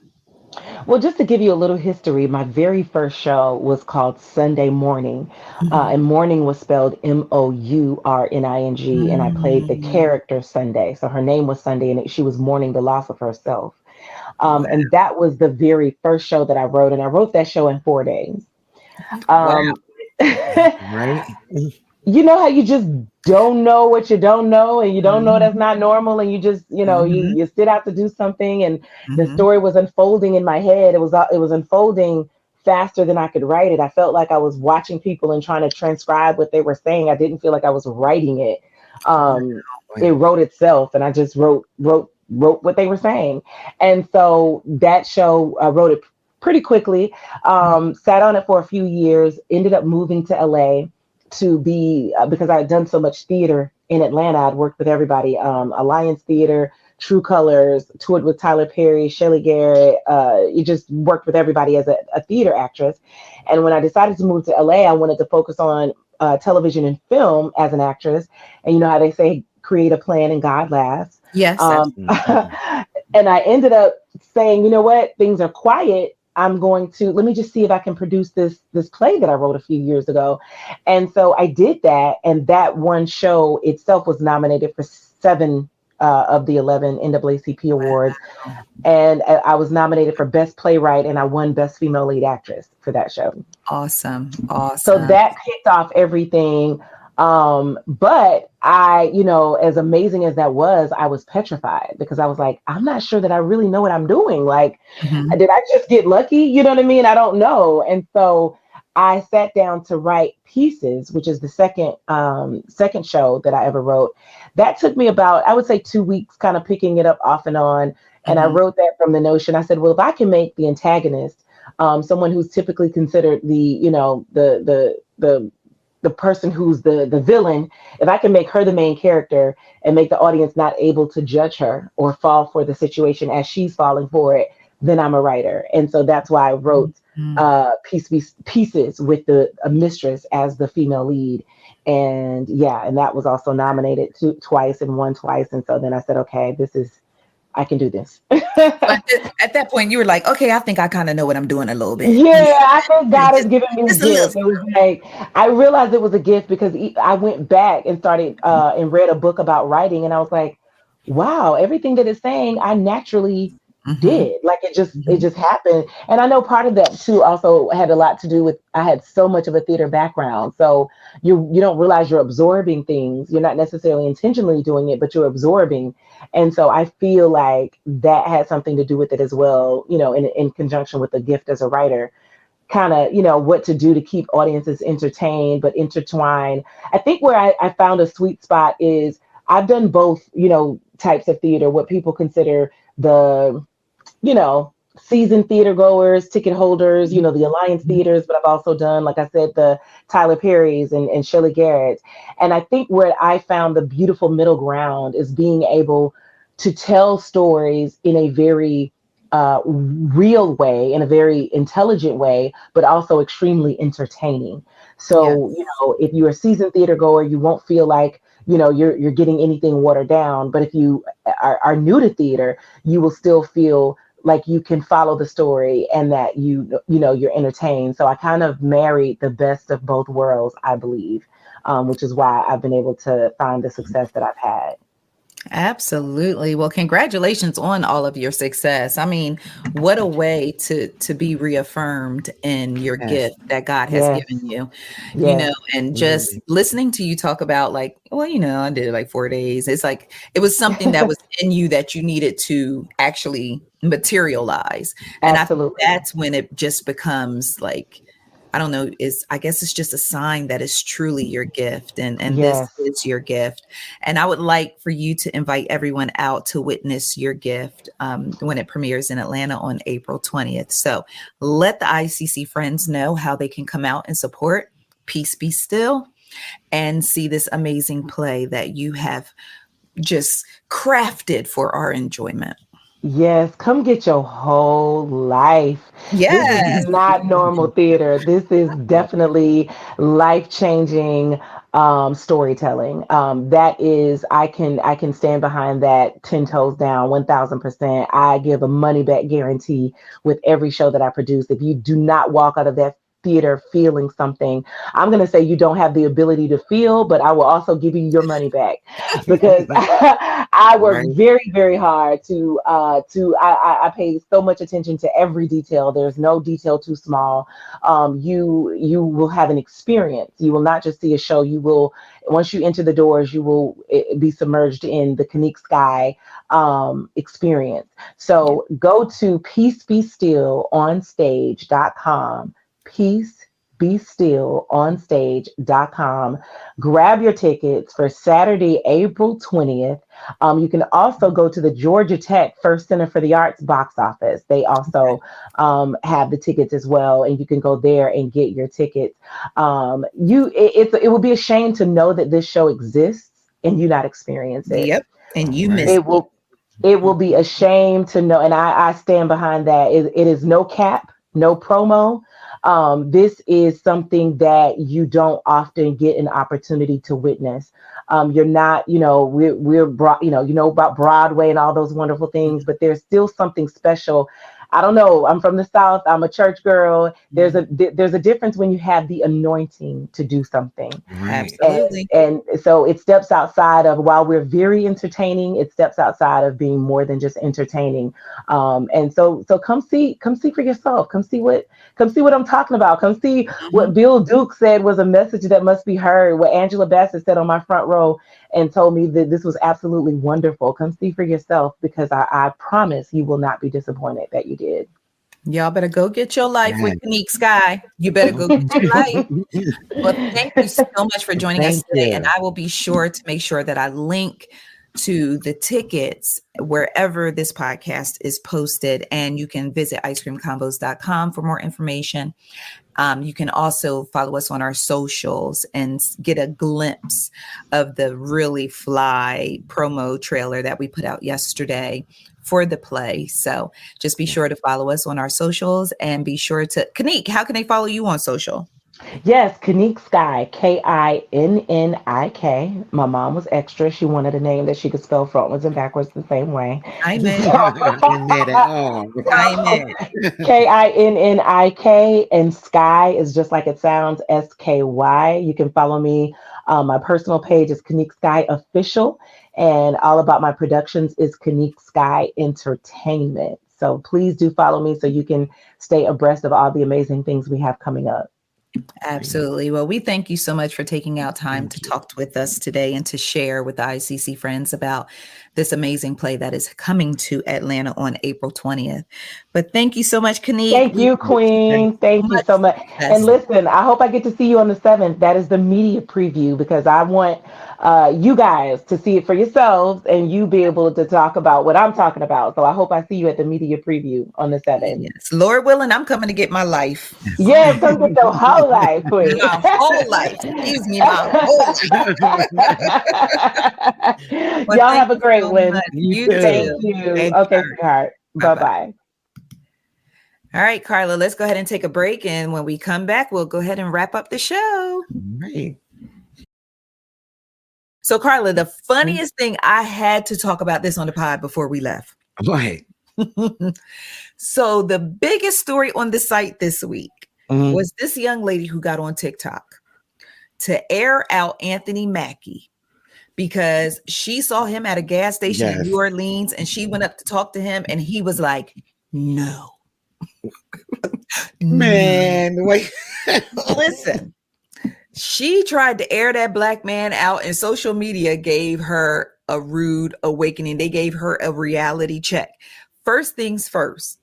Well, just to give you a little history, my very first show was called Sunday Morning, and morning was spelled Mourning, and I played the Mm. character Sunday. So her name was Sunday, and she was mourning the loss of herself. Wow. And that was the very first show that I wrote, and I wrote that show in 4 days. Wow. Right. You know how you just don't know what you don't know, and you don't know that's not normal, and you just you sit out to do something, and the story was unfolding in my head. It was unfolding faster than I could write it. I felt like I was watching people and trying to transcribe what they were saying. I didn't feel like I was writing it. It wrote itself, and I just wrote what they were saying. And so that show, I wrote it pretty quickly, sat on it for a few years, ended up moving to LA to be, because I had done so much theater in Atlanta. I'd worked with everybody, Alliance Theater, True Colors, toured with Tyler Perry, Shelley Garrett. You just worked with everybody as a theater actress. And when I decided to move to LA, I wanted to focus on television and film as an actress. And you know how they say, create a plan and God laughs. Yes. And I ended up saying, you know what, things are quiet. Let me just see if I can produce this play that I wrote a few years ago. And so I did that. And that one show itself was nominated for 7 of the 11 NAACP awards. Wow. And I was nominated for Best Playwright, and I won Best Female Lead Actress for that show. Awesome. So that kicked off everything. But I, as amazing as that was, I was petrified because I was like, I'm not sure that I really know what I'm doing. Like, did I just get lucky? You know what I mean? I don't know. And so I sat down to write Pieces, which is the second show that I ever wrote. That took me about, I would say, 2 weeks, kind of picking it up off and on. And I wrote that from the notion. I said, well, if I can make the antagonist, someone who's typically considered the person who's the villain, if I can make her the main character and make the audience not able to judge her or fall for the situation as she's falling for it, then I'm a writer. And so that's why I wrote Pieces with a mistress as the female lead. And and that was also nominated twice and won twice. And so then I said, okay, I can do this. But at that point, you were like, okay, I think I kind of know what I'm doing a little bit. Yeah, I think God has given me a gift. It was like, I realized it was a gift because I went back and started and read a book about writing. And I was like, wow, everything that it's saying, I naturally did. Like it just happened. And I know part of that too also had a lot to do with, I had so much of a theater background. So you don't realize you're absorbing things. You're not necessarily intentionally doing it, but you're absorbing. And so I feel like that had something to do with it as well, in conjunction with the gift as a writer, kind of, what to do to keep audiences entertained, but intertwined. I think where I found a sweet spot is I've done both, types of theater, what people consider the, seasoned theater goers, ticket holders, the Alliance theaters, but I've also done, like I said, the Tyler Perry's and Shelley Garrett's. And I think where I found the beautiful middle ground is being able to tell stories in a very real way, in a very intelligent way, but also extremely entertaining. So, if you're a seasoned theater goer, you won't feel like, you're getting anything watered down. But if you are new to theater, you will still feel like you can follow the story and that you're entertained. So I kind of married the best of both worlds, I believe, which is why I've been able to find the success that I've had. Absolutely. Well, congratulations on all of your success. I mean, what a way to be reaffirmed in your Yes. gift that God has Yes. given you. Yes. And just Absolutely. listening to you talk about like, well, I did it like 4 days. It's like it was something that was in you that you needed to actually materialize. And I think Absolutely. that's when it just becomes like, I don't know, I guess it's just a sign that it's truly your gift and this Yes. is your gift. And I would like for you to invite everyone out to witness your gift when it premieres in Atlanta on April 20th. So let the ICC friends know how they can come out and support Peace Be Still and see this amazing play that you have just crafted for our enjoyment. Yes, come get your whole life. This is Yes. not normal theater. This is definitely life-changing storytelling. That is, I can stand behind that 10 toes down, 1000%. I give a money back guarantee with every show that I produce. If you do not walk out of that theater feeling something, I'm going to say you don't have the ability to feel, but I will also give you your money back because I work Right. very, very hard I pay so much attention to every detail. There's no detail too small. You will have an experience. You will not just see a show. You will, once you enter the doors, you will be submerged in the Kinnik Sky experience. So go to peacebestillonstage.com. peacebestillonstage.com. Grab your tickets for Saturday, April 20th. You can also go to the Georgia Tech First Center for the Arts box office. They also have the tickets as well, and you can go there and get your tickets. It would be a shame to know that this show exists and you not experience it. Yep. And you Right. missed It will be a shame to know, and I stand behind that. It is no cap, no promo. This is something that you don't often get an opportunity to witness. You're not, we're broad, about Broadway and all those wonderful things, but there's still something special. I don't know. I'm from the South. I'm a church girl. There's a difference when you have the anointing to do something. Right. Absolutely. And so it steps outside of, while we're very entertaining, it steps outside of being more than just entertaining. And so come see for yourself. Come see what I'm talking about. Come see what Bill Duke said was a message that must be heard. What Angela Bassett said on my front row and told me that this was absolutely wonderful. Come see for yourself, because I promise you will not be disappointed that you did. Y'all better go get your life with Yes. Kinnik Sky. You better go get your life. Well, thank you so much for joining us Thank today. you. And I will be sure to make sure that I link to the tickets wherever this podcast is posted. And you can visit icecreamconvos.com for more information. You can also follow us on our socials and get a glimpse of the really fly promo trailer that we put out yesterday for the play. So just be sure to follow us on our socials and be sure to Kinnik. How can they follow you on social? Yes, Kinnik Sky, Kinnik. My mom was extra. She wanted a name that she could spell frontwards and backwards the same way. Amen. Ain't mad at all. Amen. Kinnik, and Sky is just like it sounds, SKY. You can follow me. My personal page is Kinnik Sky Official, and all about my productions is Kinnik Sky Entertainment. So please do follow me so you can stay abreast of all the amazing things we have coming up. Absolutely. Well, we thank you so much for taking out time to talk with us today and to share with the ICC friends about this amazing play that is coming to Atlanta on April 20th. But thank you so much, Kinnik. Thank you, Queen. Thank you so much. And listen, I hope I get to see you on the 7th. That is the media preview, because I want you guys to see it for yourselves and you be able to talk about what I'm talking about. So I hope I see you at the media preview on the 7th. Yes. Lord willing, I'm coming to get my life. Yes, come get your whole life, Queen. My whole life. Excuse me, my whole life. Well, y'all have a great one. You too. Thank you. Okay, sweetheart. Bye-bye. All right, Karla, let's go ahead and take a break. And when we come back, we'll go ahead and wrap up the show. Right. So, Karla, the funniest thing, I had to talk about this on the pod before we left. Right. So the biggest story on the site this week was this young lady who got on TikTok to air out Anthony Mackie because she saw him at a gas station in New Orleans and she went up to talk to him and he was like, no. Man, wait. Listen, she tried to air that black man out and social media gave her a rude awakening. They gave her a reality check. First things first,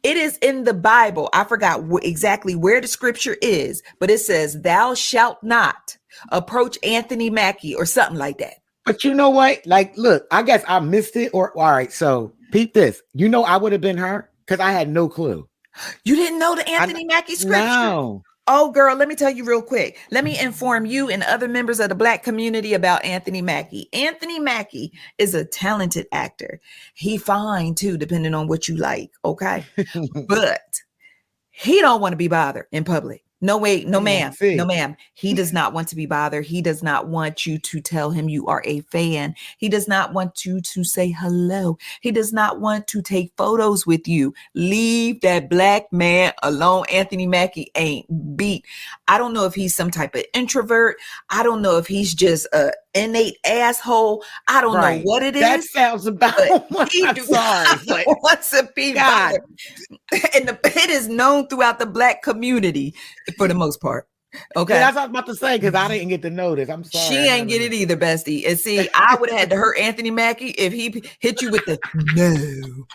it is in the Bible. I forgot exactly where the scripture is, but it says, thou shalt not approach Anthony Mackie or something like that. But you know what? Like, look, I guess I missed it. Or all right, so peep this. You know, I would have been her because I had no clue. You didn't know the Anthony Mackie scripture? No. Oh, girl, let me tell you real quick. Let me inform you and other members of the Black community about Anthony Mackie. Anthony Mackie is a talented actor. He fine too, depending on what you like, okay? But he don't want to be bothered in public. No, wait, no, ma'am. No, ma'am. He does not want to be bothered. He does not want you to tell him you are a fan. He does not want you to say hello. He does not want to take photos with you. Leave that black man alone. Anthony Mackie ain't beat. I don't know if he's some type of introvert. I don't know if he's just a innate asshole. I don't know what it is. That sounds about what I'm sorry. What's a people? And it is known throughout the Black community for the most part. Okay, that's what I was about to say because I didn't get to know this. I'm sorry. She ain't get it either, bestie. And see, I would have had to hurt Anthony Mackie if he hit you with the no.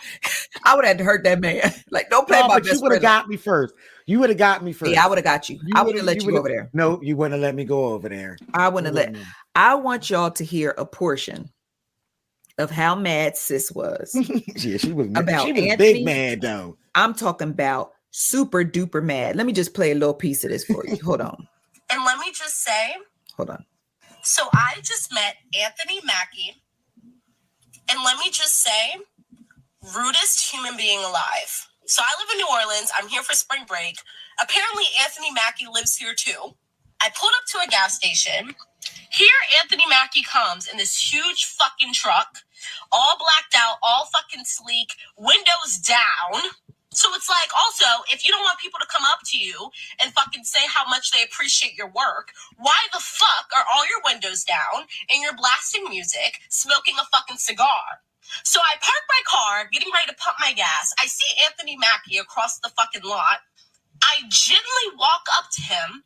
I would have had to hurt that man. Like, don't play my best friend. You would have got me first. You would have got me first. Yeah, I would have got you. I would have let you go over there. No, you wouldn't have let me go over there. I wouldn't have let. I want y'all to hear a portion of how mad sis was. Yeah, she was about she was Anthony. Big mad though. I'm talking about super duper mad. Let me just play a little piece of this for you. Hold on. And let me just say, hold on. So I just met Anthony Mackie, and let me just say, rudest human being alive. So I live in New Orleans. I'm here for spring break. Apparently, Anthony Mackie lives here too. I pulled up to a gas station. Here, Anthony Mackie comes in this huge fucking truck, all blacked out, all fucking sleek, windows down. So it's like, also, if you don't want people to come up to you and fucking say how much they appreciate your work, why the fuck are all your windows down and you're blasting music, smoking a fucking cigar? So I park my car, getting ready to pump my gas. I see Anthony Mackie across the fucking lot. I gently walk up to him,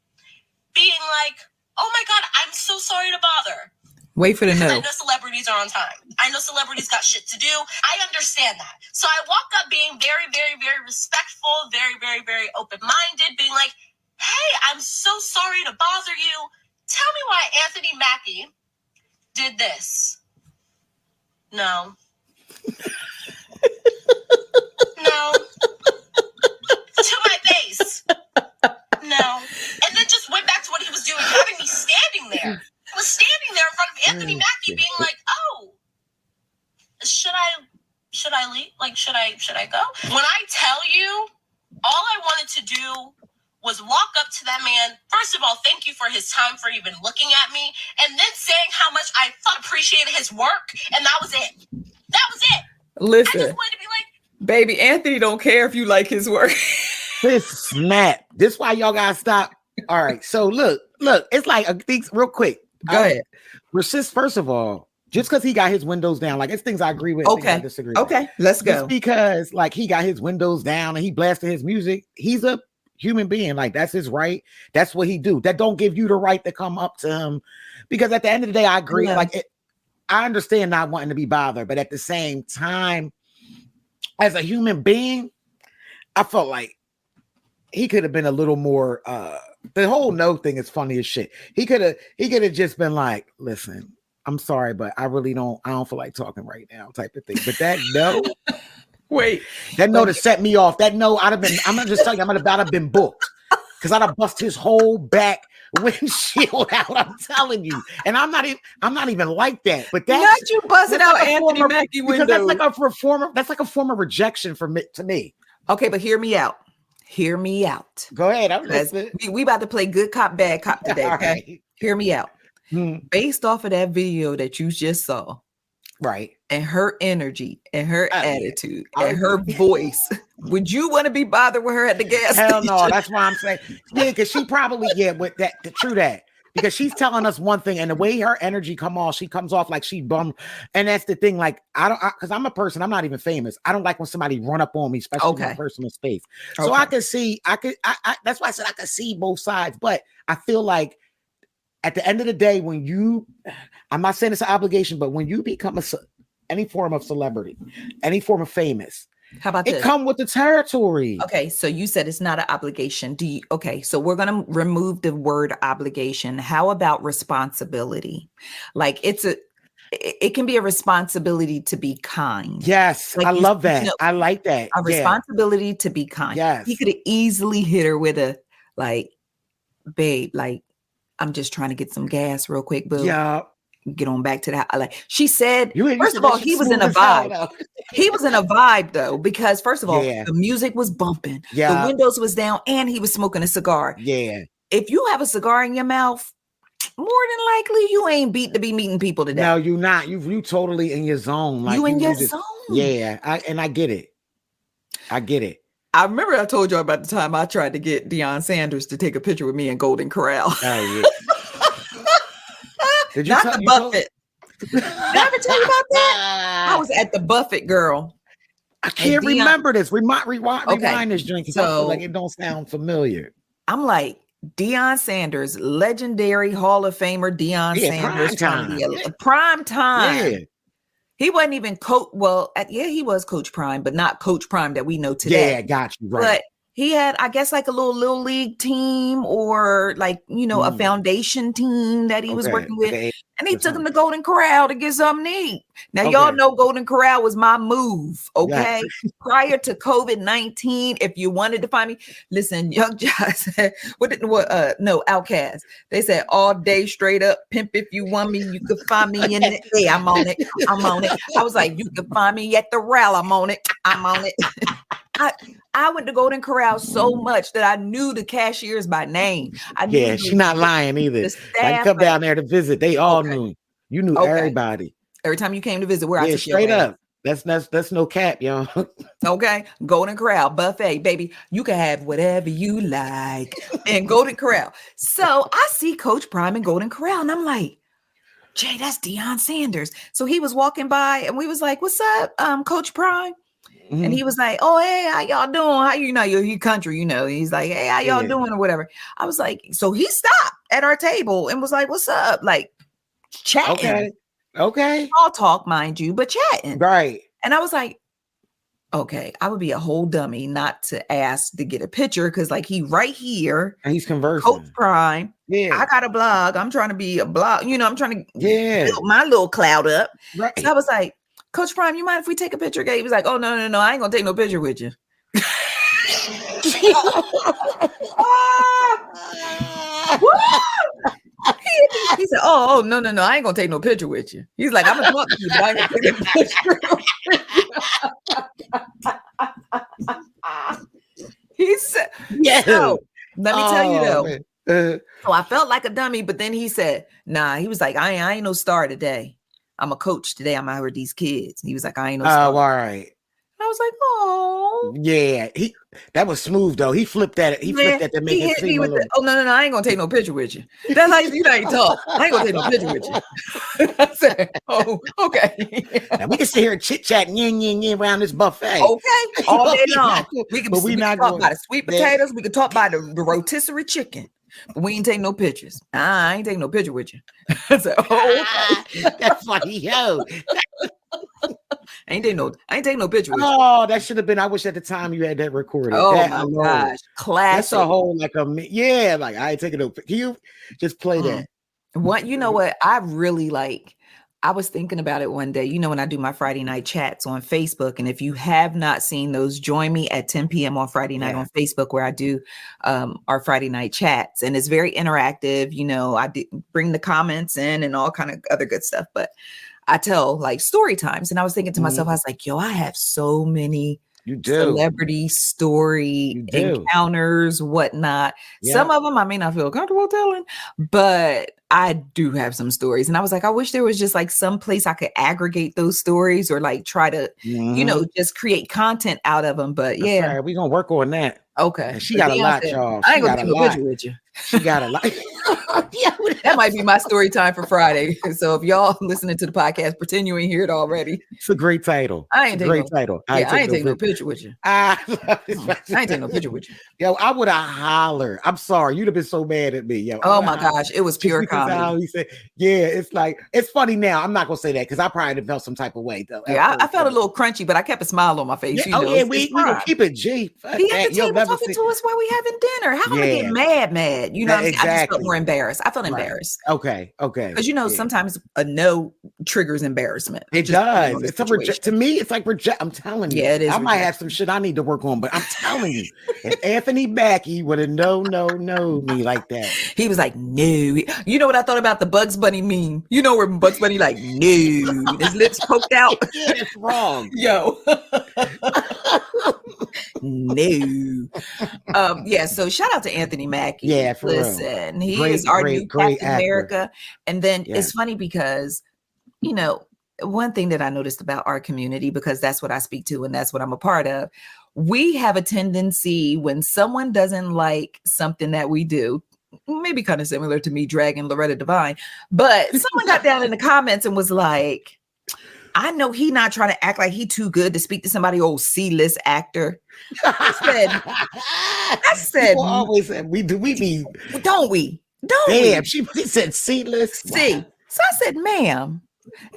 being like, oh my God, I'm so sorry to bother. Wait for the no. I know celebrities are on time. I know celebrities got shit to do. I understand that. So I walk up being very, very, very respectful, very, very, very open-minded, being like, hey, I'm so sorry to bother you. Tell me why Anthony Mackie did this. No. No. To my face. No. And then just went back to what he was doing, having me standing there. I was standing there in front of Anthony Mackie being like, oh, should I leave? Like, should I go? When I tell you, all I wanted to do was walk up to that man. First of all, thank you for his time, for even looking at me, and then saying how much I appreciated his work, and that was it. That was it. Listen, I just wanted to be like, baby, Anthony don't care if you like his work. This snap. This why y'all gotta stop. All right, so look, it's like things real quick. Go ahead. Resist, first of all, just because he got his windows down, like it's things I agree with. Okay. I disagree okay. With. Let's go. Just because like he got his windows down and he blasted his music, he's a human being. Like that's his right. That's what he do. That don't give you the right to come up to him. Because at the end of the day, I agree. Yeah. Like I understand not wanting to be bothered, but at the same time, as a human being, I felt like he could have been a little more the whole no thing is funny as shit. He could have just been like, listen, I'm sorry, but I don't feel like talking right now, type of thing. But that no, wait, that no to set me off. That no, I'm gonna just tell you, I'd have been booked because I'd have bust his whole back windshield out. I'm telling you, and I'm not even like that. But that's not you busting out like Anthony Mackie windows. That's like a form of rejection to me. Okay, but hear me out. Hear me out. Go ahead. I'm listening. We about to play good cop, bad cop today. Okay? Right. Hear me out. Based off of that video that you just saw, right, and her energy and her attitude and her voice, would you want to be bothered with her at the gas station? Hell no. That's why I'm saying, yeah, because she probably with that. True that. because she's telling us one thing, and the way her energy she comes off like she bummed. And that's the thing. Like, because I'm a person, I'm not even famous. I don't like when somebody run up on me, especially in my personal space. So I can see, that's why I said I could see both sides. But I feel like at the end of the day, I'm not saying it's an obligation, but when you become any form of celebrity, any form of famous, how about it come with the territory? Okay, so you said it's not an obligation. So we're going to remove the word obligation. How about responsibility? Like it can be a responsibility to be kind. Yes, like I love that. I like that. A responsibility to be kind. Yes. He could have easily hit her with a, like, babe, like, I'm just trying to get some gas real quick, boo. Yeah. Get on back to that. Like she said, first of all, he was in a vibe. He was in a vibe though, because first of all, the music was bumping, the windows was down, and he was smoking a cigar. Yeah. If you have a cigar in your mouth, more than likely you ain't beat to be meeting people today. No, you're not. You totally in your zone. Like you in your zone. Yeah. I get it. I get it. I remember I told you about the time I tried to get Deion Sanders to take a picture with me in Golden Corral. Oh yeah. Did you Not the Buffett. Did I ever tell you about that? I was at the Buffett, girl. I can't remember this. Rewind this drink. So I feel like it don't sound familiar. I'm like, Deion Sanders, legendary Hall of Famer Deion Sanders. Prime time. Yeah. He wasn't even coach. Well, he was Coach Prime, but not Coach Prime that we know today. Yeah, got you. Right. But he had, I guess, like a little league team or like, a foundation team that he was working with. And he took him to Golden Corral to get something to eat. Now, y'all know Golden Corral was my move, okay? Yeah. Prior to COVID-19, if you wanted to find me, listen, Young Josh said, Outkast. They said all day straight up, pimp, if you want me, you could find me in it. Hey, I'm on it. I was like, you could find me at the Corral. I'm on it. I went to Golden Corral so much that I knew the cashiers by name. She's not lying either. I come down there to visit. They all knew. You knew everybody. Every time you came to visit, where I took straight up. That's no cap, yo. Okay, Golden Corral buffet, baby. You can have whatever you like in Golden Corral. So I see Coach Prime in Golden Corral, and I'm like, Jay, that's Deion Sanders. So he was walking by, and we was like, "What's up, Coach Prime?" Mm-hmm. And he was like, "Oh, hey, how y'all doing? How you're country, He's like, "Hey, how y'all doing?" or whatever. I was like, so he stopped at our table and was like, "What's up?" Like chatting. Okay. All talk, mind you, but chatting. Right. And I was like, okay, I would be a whole dummy not to ask to get a picture because like he right here. And he's conversing. Coach Prime. Yeah. I got a blog. I'm trying to be a blog. I'm trying to build my little cloud up. Right. So I was like, Coach Prime, you mind if we take a picture? He was like, oh, no, I ain't gonna take no picture with you. He said, oh, no, I ain't gonna take no picture with you. He's like, I'm gonna talk to you, but I ain't gonna take a picture with you. He said, so, let me tell you though. So I felt like a dummy, but then he said, nah, he was like, I ain't no star today. I'm a coach today. I'm out with these kids. He was like, I ain't no star. Oh, all right. I was like, oh. Yeah, that was smooth though. He flipped that. He flipped that to make it seem oh, no, I ain't gonna take no picture with you. That's how you talk. I ain't gonna take no picture with you. I said, oh, okay. Now we can sit here and chit chat around this buffet. Okay, all day long. We can talk about the sweet potatoes. Yeah. We can talk about the rotisserie chicken. But we ain't take no pictures. I ain't taking no picture with you. I said, oh, okay. That's funny, yo. I ain't taking no picture with you. Oh, that should have been. I wish at the time you had that recorded. Oh that my gosh, classic. That's a whole like I ain't taking no. Can you just play that? What what I really like. I was thinking about it one day, when I do my Friday night chats on Facebook. And if you have not seen those, join me at 10 p.m. on Friday night on Facebook, where I do our Friday night chats. And it's very interactive. I bring the comments in and all kind of other good stuff. But I tell like story times. And I was thinking to myself, I was like, yo, I have so many celebrity story encounters, whatnot. Yeah. Some of them I may not feel comfortable telling, but I do have some stories. And I was like, I wish there was just like some place I could aggregate those stories or like try to, just create content out of them. But we're gonna work on that. Okay. She got a lot, y'all. I ain't gonna take no picture with you. She got a lot. That might be my story time for Friday. So if y'all listening to the podcast, pretend you ain't hear it already. It's a great title. I ain't taking title. I ain't taking no picture with you. I ain't taking no picture with you. Yo, I would have hollered. I'm sorry. You'd have been so mad at me. Yo, oh my gosh. It was pure comedy. He said, yeah, it's like, it's funny now. I'm not going to say that because I probably have felt some type of way though. Yeah, I felt a little crunchy, but I kept a smile on my face. Yeah, we gonna keep it G. He at the table talking to us while we having dinner. How can I get mad? You know what I'm saying? I just felt more embarrassed. I felt embarrassed. Okay. Because sometimes a no triggers embarrassment. It does. It's to me, it's like reject. I'm telling you. Yeah, it is. I might have some shit I need to work on, but I'm telling you, if Anthony Mackie would have no me like that. He was like, no. You know what I thought about the Bugs Bunny meme? You know where Bugs Bunny like, no. His lips poked out. Yeah, it's wrong. Yo. No. Yeah, so shout out to Anthony Mackie. Yeah, for Listen, real. He is our new Captain actor. America. And then it's funny because, you know, one thing that I noticed about our community, because that's what I speak to and that's what I'm a part of, we have a tendency when someone doesn't like something that we do, maybe kind of similar to me dragging Loretta Devine, but someone got down in the comments and was like, I know he not trying to act like he too good to speak to somebody old C-list actor. I said, people always said we be, don't we? Damn, she said C-list. See, so I said, ma'am,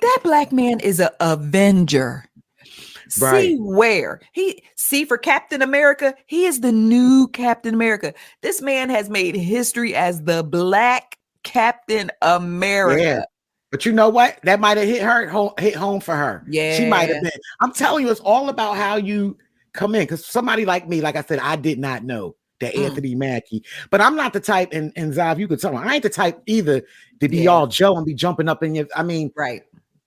that black man is an Avenger. Right. See where see for Captain America, he is the new Captain America. This man has made history as the black Captain America. Yeah. But you know what? That might have hit home for her. Yeah. She might have been. I'm telling you, it's all about how you come in. Because somebody like me, like I said, I did not know that Anthony Mackie. But I'm not the type, and Zav, you could tell me, I ain't the type either to be all Joe and be jumping up in your, I mean, right.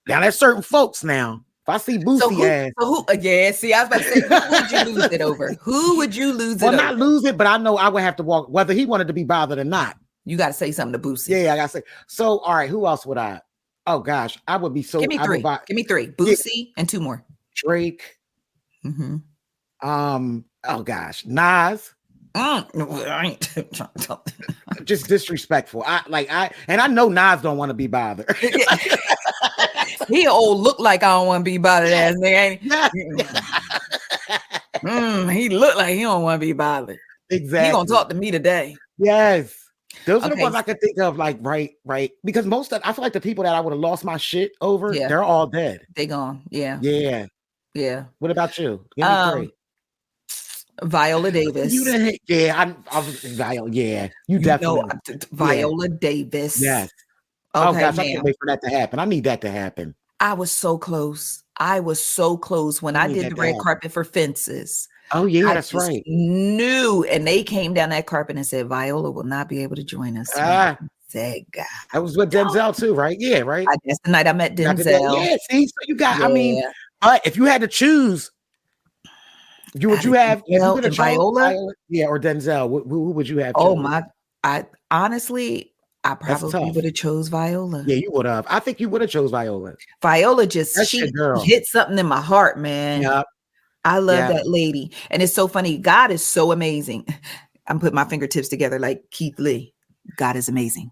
Now there's certain folks now. If I see Boosie ass. So who, see, I was about to say, who would you lose it over? Who would you lose it over? Well, not lose it, but I know I would have to walk, whether he wanted to be bothered or not. You got to say something to Boosie. Yeah, I got to say. So, all right, who else would I? Oh, gosh, I would be so. Give me three. Give me three. Boosie and two more. Drake. Mm-hmm. Oh, gosh, Nas. Just disrespectful. I know Nas don't want to be bothered. He old look like I don't want to be bothered ass nigga, ain't he? He look like he don't want to be bothered. Exactly. He gonna talk to me today. Yes. Those are the ones I could think of, like, right. Because I feel like the people that I would have lost my shit over, they're all dead. They gone. Yeah. Yeah. What about you? Give me three. Viola Davis. You didn't. Yeah, I was Viola. Yeah, you definitely. Viola Davis. Yes. Okay, oh gosh, I can't wait for that to happen. I need that to happen. I was so close. When I did the red carpet for Fences. Oh yeah, that's right. Knew, and they came down that carpet and said Viola will not be able to join us. Said God. That was with Denzel too, right? Yeah, right. That's the night I met Denzel. Yeah, see, so you got. I mean, if you had to choose. Would you have Viola? Yeah, or Denzel? Who would you have? I honestly, I probably would have chose Viola. Yeah, you would have. I think you would have chose Viola. Viola she hit something in my heart, man. Yep. I love that lady, and it's so funny. God is so amazing. I'm putting my fingertips together like Keith Lee. God is amazing.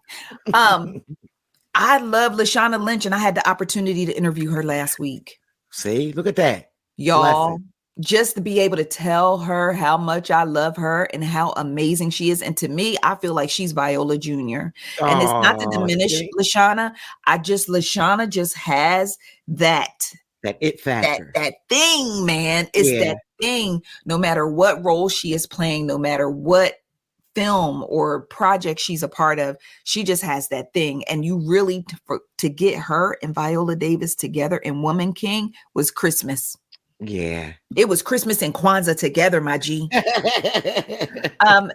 I love Lashana Lynch, and I had the opportunity to interview her last week. See, look at that, y'all. Blessing. Just to be able to tell her how much I love her and how amazing she is. And to me, I feel like she's Viola Jr. And it's not to diminish Lashana. Lashana just has that it factor. That thing, man. It's that thing. No matter what role she is playing, no matter what film or project she's a part of, she just has that thing. And you really, to get her and Viola Davis together in Woman King was Christmas. Yeah, it was Christmas and Kwanzaa together, my G.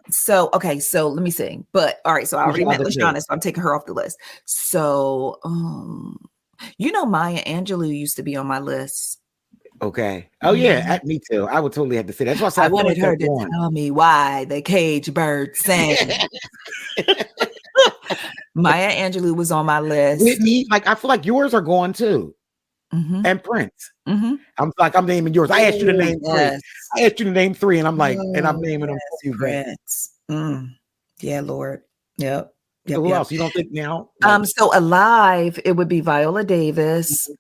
So let me sing. But all right, so I already met Lashana, so I'm taking her off the list. So Maya Angelou used to be on my list. Okay. Oh yeah, me too. I would totally have to say that. That's why I wanted her to tell me why the cage bird sang. Maya Angelou was on my list. Whitney, I feel like yours are going too. Mm-hmm. And Prince. Mm-hmm. I'm naming yours. I asked you to name three. And I'm like, and I'm naming them for you. Prince. Yeah, Lord. Yep. Who else? You don't think now? So alive, it would be Viola Davis.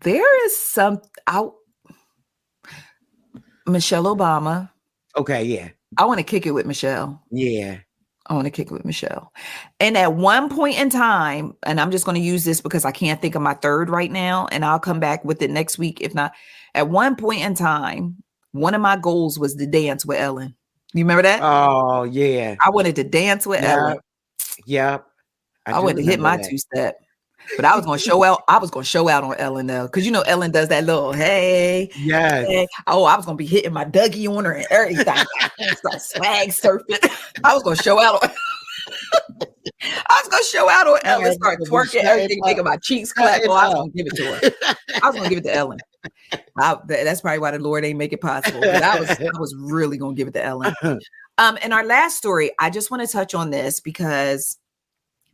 There is some Michelle Obama. Okay, yeah. I want to kick it with Michelle. Yeah. I want to kick it with Michelle. And at one point in time, and I'm just going to use this because I can't think of my third right now, and I'll come back with it next week. If not, at one point in time, one of my goals was to dance with Ellen. You remember that? Oh, yeah. I wanted to dance with Ellen. Yep. I wanted to hit my two-step. But I was going to show out. I was going to show out on Ellen though, because Ellen does that little hey. Yes. Hey. Oh, I was going to be hitting my Dougie on her and everything. Start swag surfing. I was going to show out on. Ellen. Start twerking everything, making my cheeks clap. Oh, I was going to give it to her. I was going to give it to Ellen. That's probably why the Lord ain't make it possible. But I was really going to give it to Ellen. And our last story, I just want to touch on this because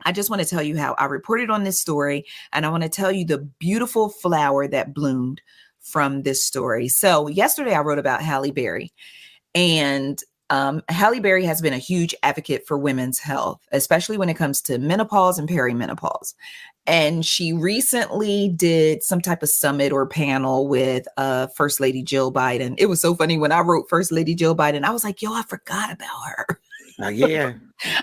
I just want to tell you how I reported on this story, and I want to tell you the beautiful flower that bloomed from this story. So yesterday I wrote about Halle Berry, and Halle Berry has been a huge advocate for women's health, especially when it comes to menopause and perimenopause. And she recently did some type of summit or panel with First Lady Jill Biden. It was so funny when I wrote First Lady Jill Biden, I was like, I forgot about her. Yeah.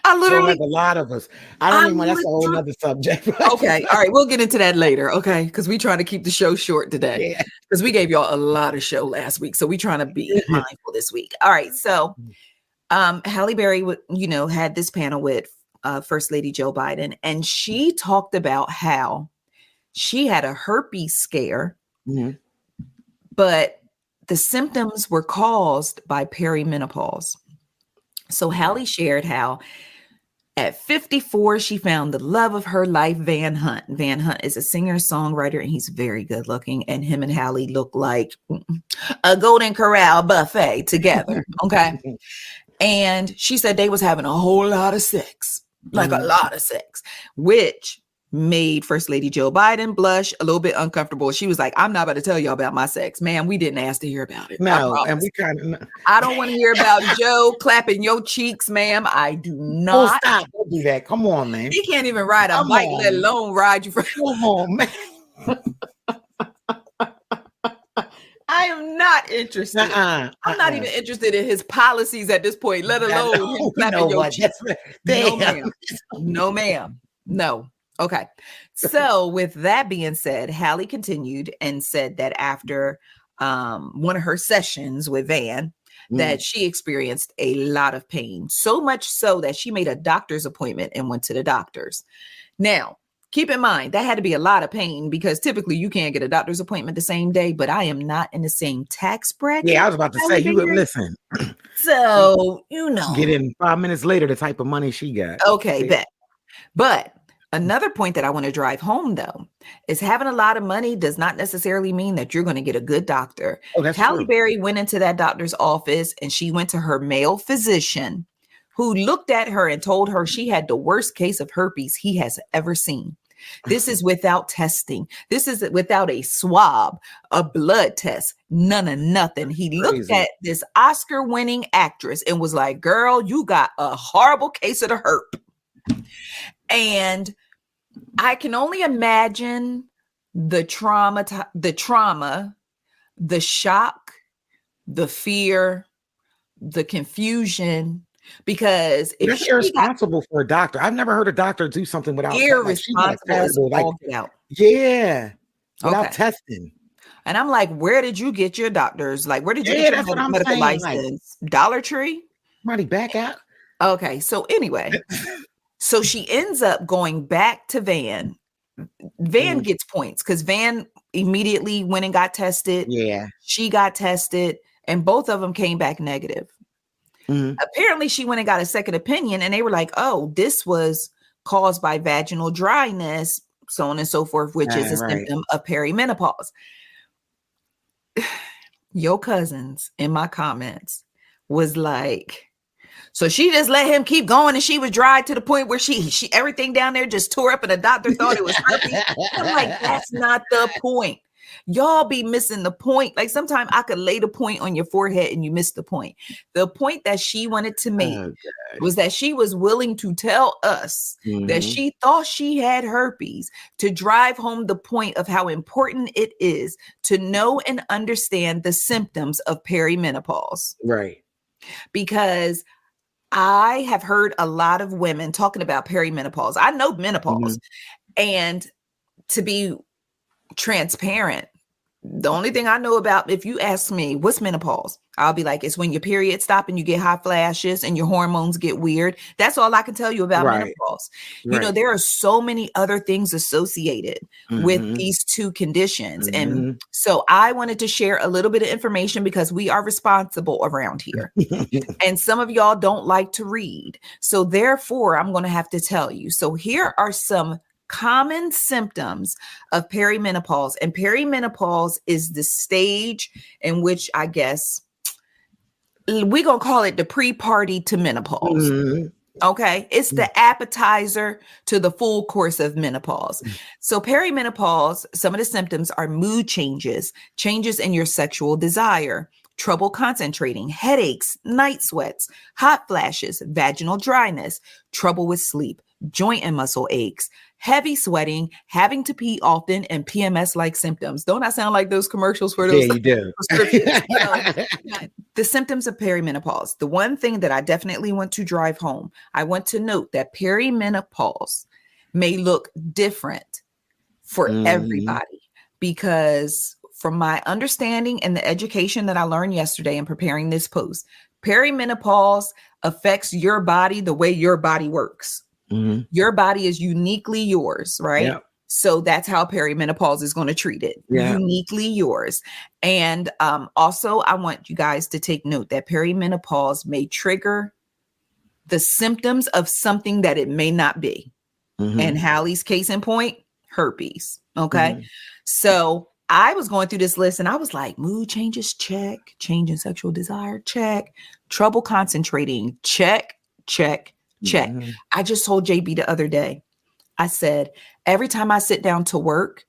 I literally, so like a lot of us. That's a whole other subject. Okay. All right. We'll get into that later. Okay. Because we're trying to keep the show short today. Because we gave y'all a lot of show last week. So we're trying to be mindful this week. All right. So Halle Berry, had this panel with First Lady Joe Biden. And she talked about how she had a herpes scare, but the symptoms were caused by perimenopause. So Halle shared how at 54, she found the love of her life, Van Hunt. Van Hunt is a singer-songwriter, and he's very good looking. And him and Halle look like a Golden Corral buffet together. Okay. And she said they was having a whole lot of sex, like a lot of sex, which made First Lady Joe Biden blush a little bit uncomfortable. She was like, I'm not about to tell y'all about my sex. Ma'am, we didn't ask to hear about it. No, and I don't want to hear about Joe clapping your cheeks, ma'am. I do not. Oh, stop. Don't do that. Come on, man. He can't even ride a bike, let alone ride you for. Come on, man. I am not interested. I'm not even interested in his policies at this point, let alone him clapping your cheeks. No, ma'am. No, ma'am. No. Okay. So with that being said, Halle continued and said that after one of her sessions with Van, that she experienced a lot of pain, so much so that she made a doctor's appointment and went to the doctors. Now, keep in mind, that had to be a lot of pain because typically you can't get a doctor's appointment the same day, but I am not in the same tax bracket. Yeah, I was about to say, you would listen. So, Get in 5 minutes later, the type of money she got. Okay, bet. But another point that I want to drive home, though, is having a lot of money does not necessarily mean that you're going to get a good doctor. Oh, that's Halle true. Berry went into that doctor's office and she went to her male physician who looked at her and told her she had the worst case of herpes he has ever seen. This is without testing. This is without a swab, a blood test, none of nothing. He looked at this Oscar-winning actress and was like, girl, you got a horrible case of the herp. And I can only imagine the trauma, the shock, the fear, the confusion, because if you're irresponsible for a doctor. I've never heard a doctor do something without irresponsible. Without testing. And I'm like, where did you get your doctors? Like, where did you get your medical license? Like, Dollar Tree? Money back out. Okay, so anyway. So she ends up going back to Van. Van gets points because Van immediately went and got tested. Yeah. She got tested and both of them came back negative. Apparently she went and got a second opinion and they were like, oh, this was caused by vaginal dryness, so on and so forth, which is a symptom of perimenopause. Your cousins in my comments was like, so she just let him keep going and she was dry to the point where she everything down there just tore up and the doctor thought it was herpes. I'm like, that's not the point. Y'all be missing the point. Like sometimes I could lay the point on your forehead and you miss the point. The point that she wanted to make was that she was willing to tell us that she thought she had herpes to drive home the point of how important it is to know and understand the symptoms of perimenopause. Right. Because I have heard a lot of women talking about perimenopause. I know menopause. And to be transparent, the only thing I know about, if you ask me, what's menopause? I'll be like, it's when your period stop and you get hot flashes and your hormones get weird. That's all I can tell you about menopause. You know, there are so many other things associated with these two conditions. And so I wanted to share a little bit of information because we are responsible around here. And some of y'all don't like to read. So therefore, I'm going to have to tell you. So here are some common symptoms of perimenopause. And perimenopause is the stage in which, I guess, we're going to call it the pre-party to menopause. Okay. It's the appetizer to the full course of menopause. So perimenopause, some of the symptoms are mood changes, changes in your sexual desire, trouble concentrating, headaches, night sweats, hot flashes, vaginal dryness, trouble with sleep, joint and muscle aches, heavy sweating, having to pee often, and PMS-like symptoms. Don't I sound like those commercials for those? Yeah, you do. The symptoms of perimenopause. The one thing that I definitely want to drive home, I want to note that perimenopause may look different for everybody, because from my understanding and the education that I learned yesterday in preparing this post, perimenopause affects your body the way your body works. Your body is uniquely yours, right? Yep. So that's how perimenopause is going to treat it. Uniquely yours. And also, I want you guys to take note that perimenopause may trigger the symptoms of something that it may not be. And Halle's case in point, herpes. Okay. So I was going through this list and I was like, mood changes, check. Change in sexual desire, check. Trouble concentrating, check. I just told JB the other day, I said, every time I sit down to work,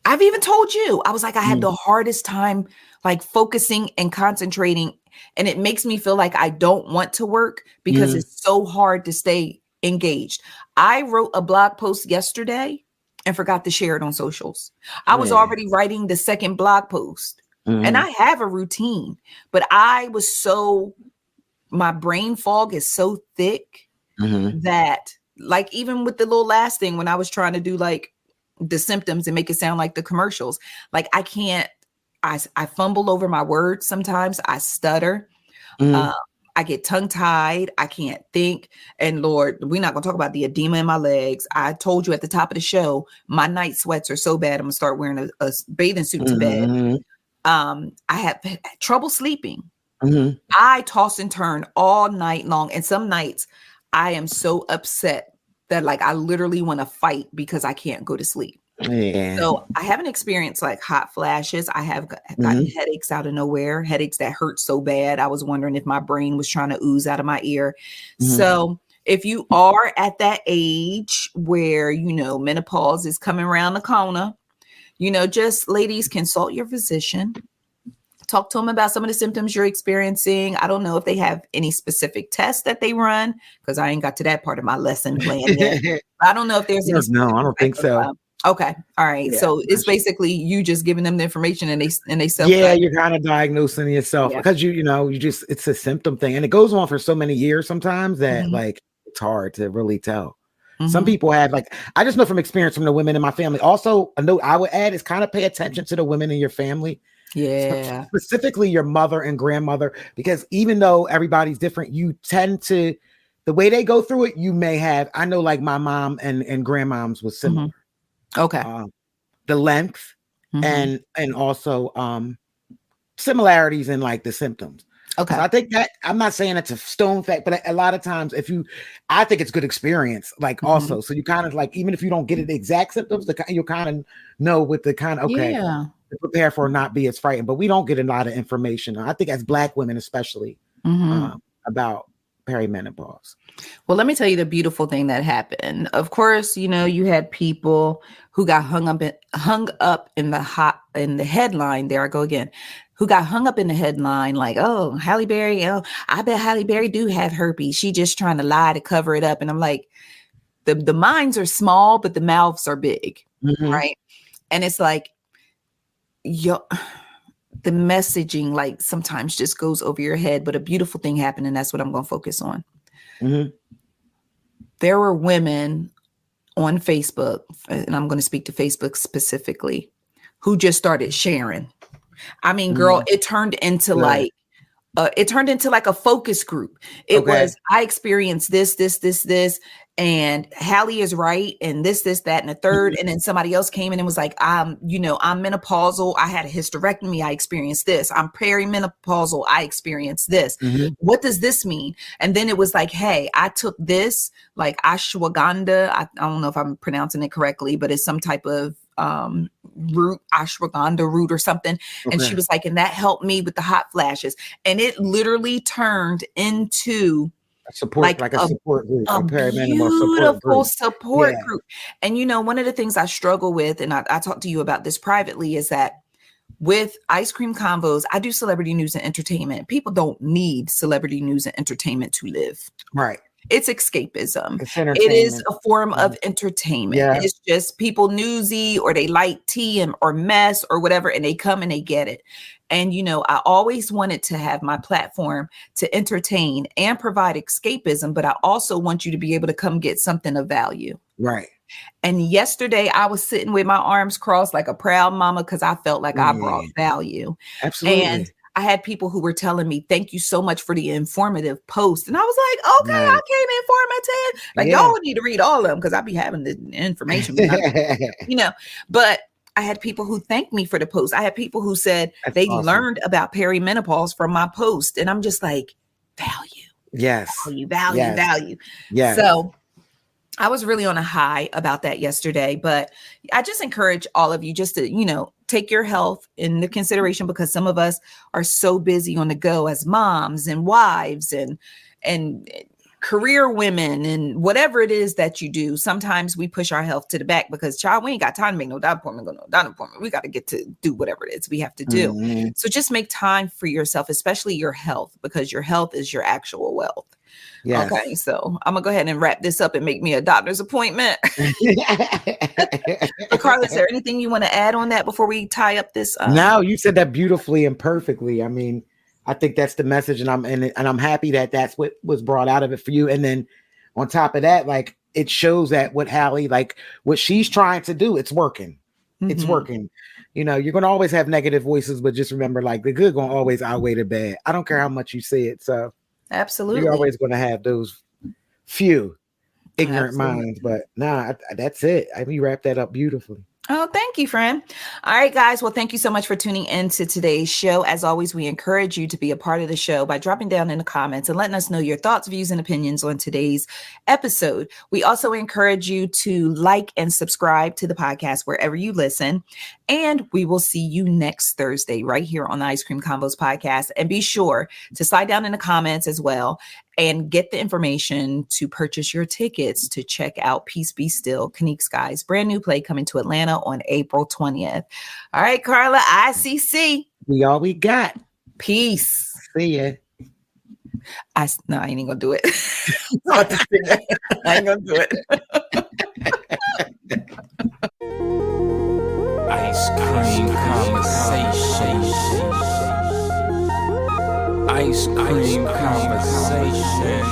I've even told you, I was like, I had the hardest time like focusing and concentrating. And it makes me feel like I don't want to work because it's so hard to stay engaged. I wrote a blog post yesterday and forgot to share it on socials. I was already writing the second blog post and I have a routine, but my brain fog is so thick that, like, even with the little last thing, when I was trying to do like the symptoms and make it sound like the commercials, like I can't, I fumble over my words. Sometimes I stutter. I get tongue tied. I can't think. And Lord, we're not going to talk about the edema in my legs. I told you at the top of the show, my night sweats are so bad. I'm going to start wearing a bathing suit to bed. I have trouble sleeping. I toss and turn all night long. And some nights I am so upset that like I literally want to fight because I can't go to sleep. So I haven't experienced like hot flashes. I have gotten headaches out of nowhere, headaches that hurt so bad. I was wondering if my brain was trying to ooze out of my ear. So if you are at that age where, you know, menopause is coming around the corner, you know, just ladies, consult your physician. Talk to them about some of the symptoms you're experiencing. I don't know if they have any specific tests that they run, because I ain't got to that part of my lesson plan yet. I don't know if there's any. No, I don't think so. Okay. All right. Yeah, so it's basically you just giving them the information and they self. Yeah, you're kind of diagnosing yourself because it's a symptom thing. And it goes on for so many years sometimes that like it's hard to really tell. Some people have, like, I just know from experience from the women in my family. Also, a note I would add is kind of pay attention to the women in your family. Yeah. Specifically your mother and grandmother, because even though everybody's different, you tend to, the way they go through it, you may have, I know like my mom and grandmoms was similar. Okay. The length and also similarities in like the symptoms. Okay. So I think that, I'm not saying it's a stone fact, but a lot of times I think it's good experience, like also. So you kind of like, even if you don't get the exact symptoms, you kind of know with the kind of, to prepare for not be as frightened. But we don't get a lot of information, I think, as Black women especially, about perimenopause? Well, let me tell you the beautiful thing that happened. Of course, you know, you had people who got hung up in the headline. There I go again. Who got hung up in the headline like, oh, Halle Berry, oh, I bet Halle Berry do have herpes. She just trying to lie to cover it up. And I'm like, the minds are small, but the mouths are big, right? And it's like, the messaging like sometimes just goes over your head, but a beautiful thing happened, and that's what I'm going to focus on. There were women on Facebook, and I'm going to speak to Facebook specifically, who just started sharing. I mean, girl, it turned into like a focus group. It was, I experienced this, and Halle is right, and this, that, and the third. And then somebody else came in and was like, I'm menopausal. I had a hysterectomy. I experienced this. I'm perimenopausal. I experienced this. What does this mean? And then it was like, hey, I took this, like ashwagandha. I don't know if I'm pronouncing it correctly, but it's some type of root, ashwagandha root or something. And she was like, and that helped me with the hot flashes. And it literally turned into a support group, a beautiful support group. And you know, one of the things I struggle with, and I talked to you about this privately, is that with Ice Cream Convos, I do celebrity news and entertainment. People don't need celebrity news and entertainment to live. Right. It's escapism. It is a form of entertainment. Yeah. It's just people newsy, or they like tea or mess or whatever, and they come and they get it. And, you know, I always wanted to have my platform to entertain and provide escapism, but I also want you to be able to come get something of value. Right. And yesterday I was sitting with my arms crossed like a proud mama, because I felt like I brought value. Absolutely. And I had people who were telling me, thank you so much for the informative post. And I was like, okay, I came informative. Like, y'all need to read all of them, because I be having the information, you know, but I had people who thanked me for the post. I had people who said they learned about perimenopause from my post. And I'm just like, value. Yes. Value. Yeah. So I was really on a high about that yesterday, but I just encourage all of you just to, you know, take your health into consideration, because some of us are so busy on the go as moms and wives and career women and whatever it is that you do. Sometimes we push our health to the back because, child, we ain't got time to make no doctor appointment. We got to get to do whatever it is we have to do. So just make time for yourself, especially your health, because your health is your actual wealth. Yes. Okay, so I'm gonna go ahead and wrap this up and make me a doctor's appointment. So, Karla, is there anything you want to add on that before we tie up this? No, you said that beautifully and perfectly. I mean, I think that's the message, and I'm happy that that's what was brought out of it for you. And then on top of that, like, it shows that what Halle, like what she's trying to do, it's working. It's working. You know, you're gonna always have negative voices, but just remember, like, the good gonna always outweigh the bad. I don't care how much you say it. So. Absolutely. You're always going to have those few ignorant minds, but that's it. I mean, you wrap that up beautifully. Oh, thank you, friend. All right, guys. Well, thank you so much for tuning in to today's show. As always, we encourage you to be a part of the show by dropping down in the comments and letting us know your thoughts, views, and opinions on today's episode. We also encourage you to like and subscribe to the podcast wherever you listen. And we will see you next Thursday right here on the Ice Cream Convos Podcast. And be sure to slide down in the comments as well and get the information to purchase your tickets to check out Peace Be Still, Kinnik Sky's brand new play coming to Atlanta on April 20th. All right, Karla, ICC. We all we got. Peace. See ya. I ain't gonna do it. I ain't gonna do it. Ice cream conversation. Ice cream conversation.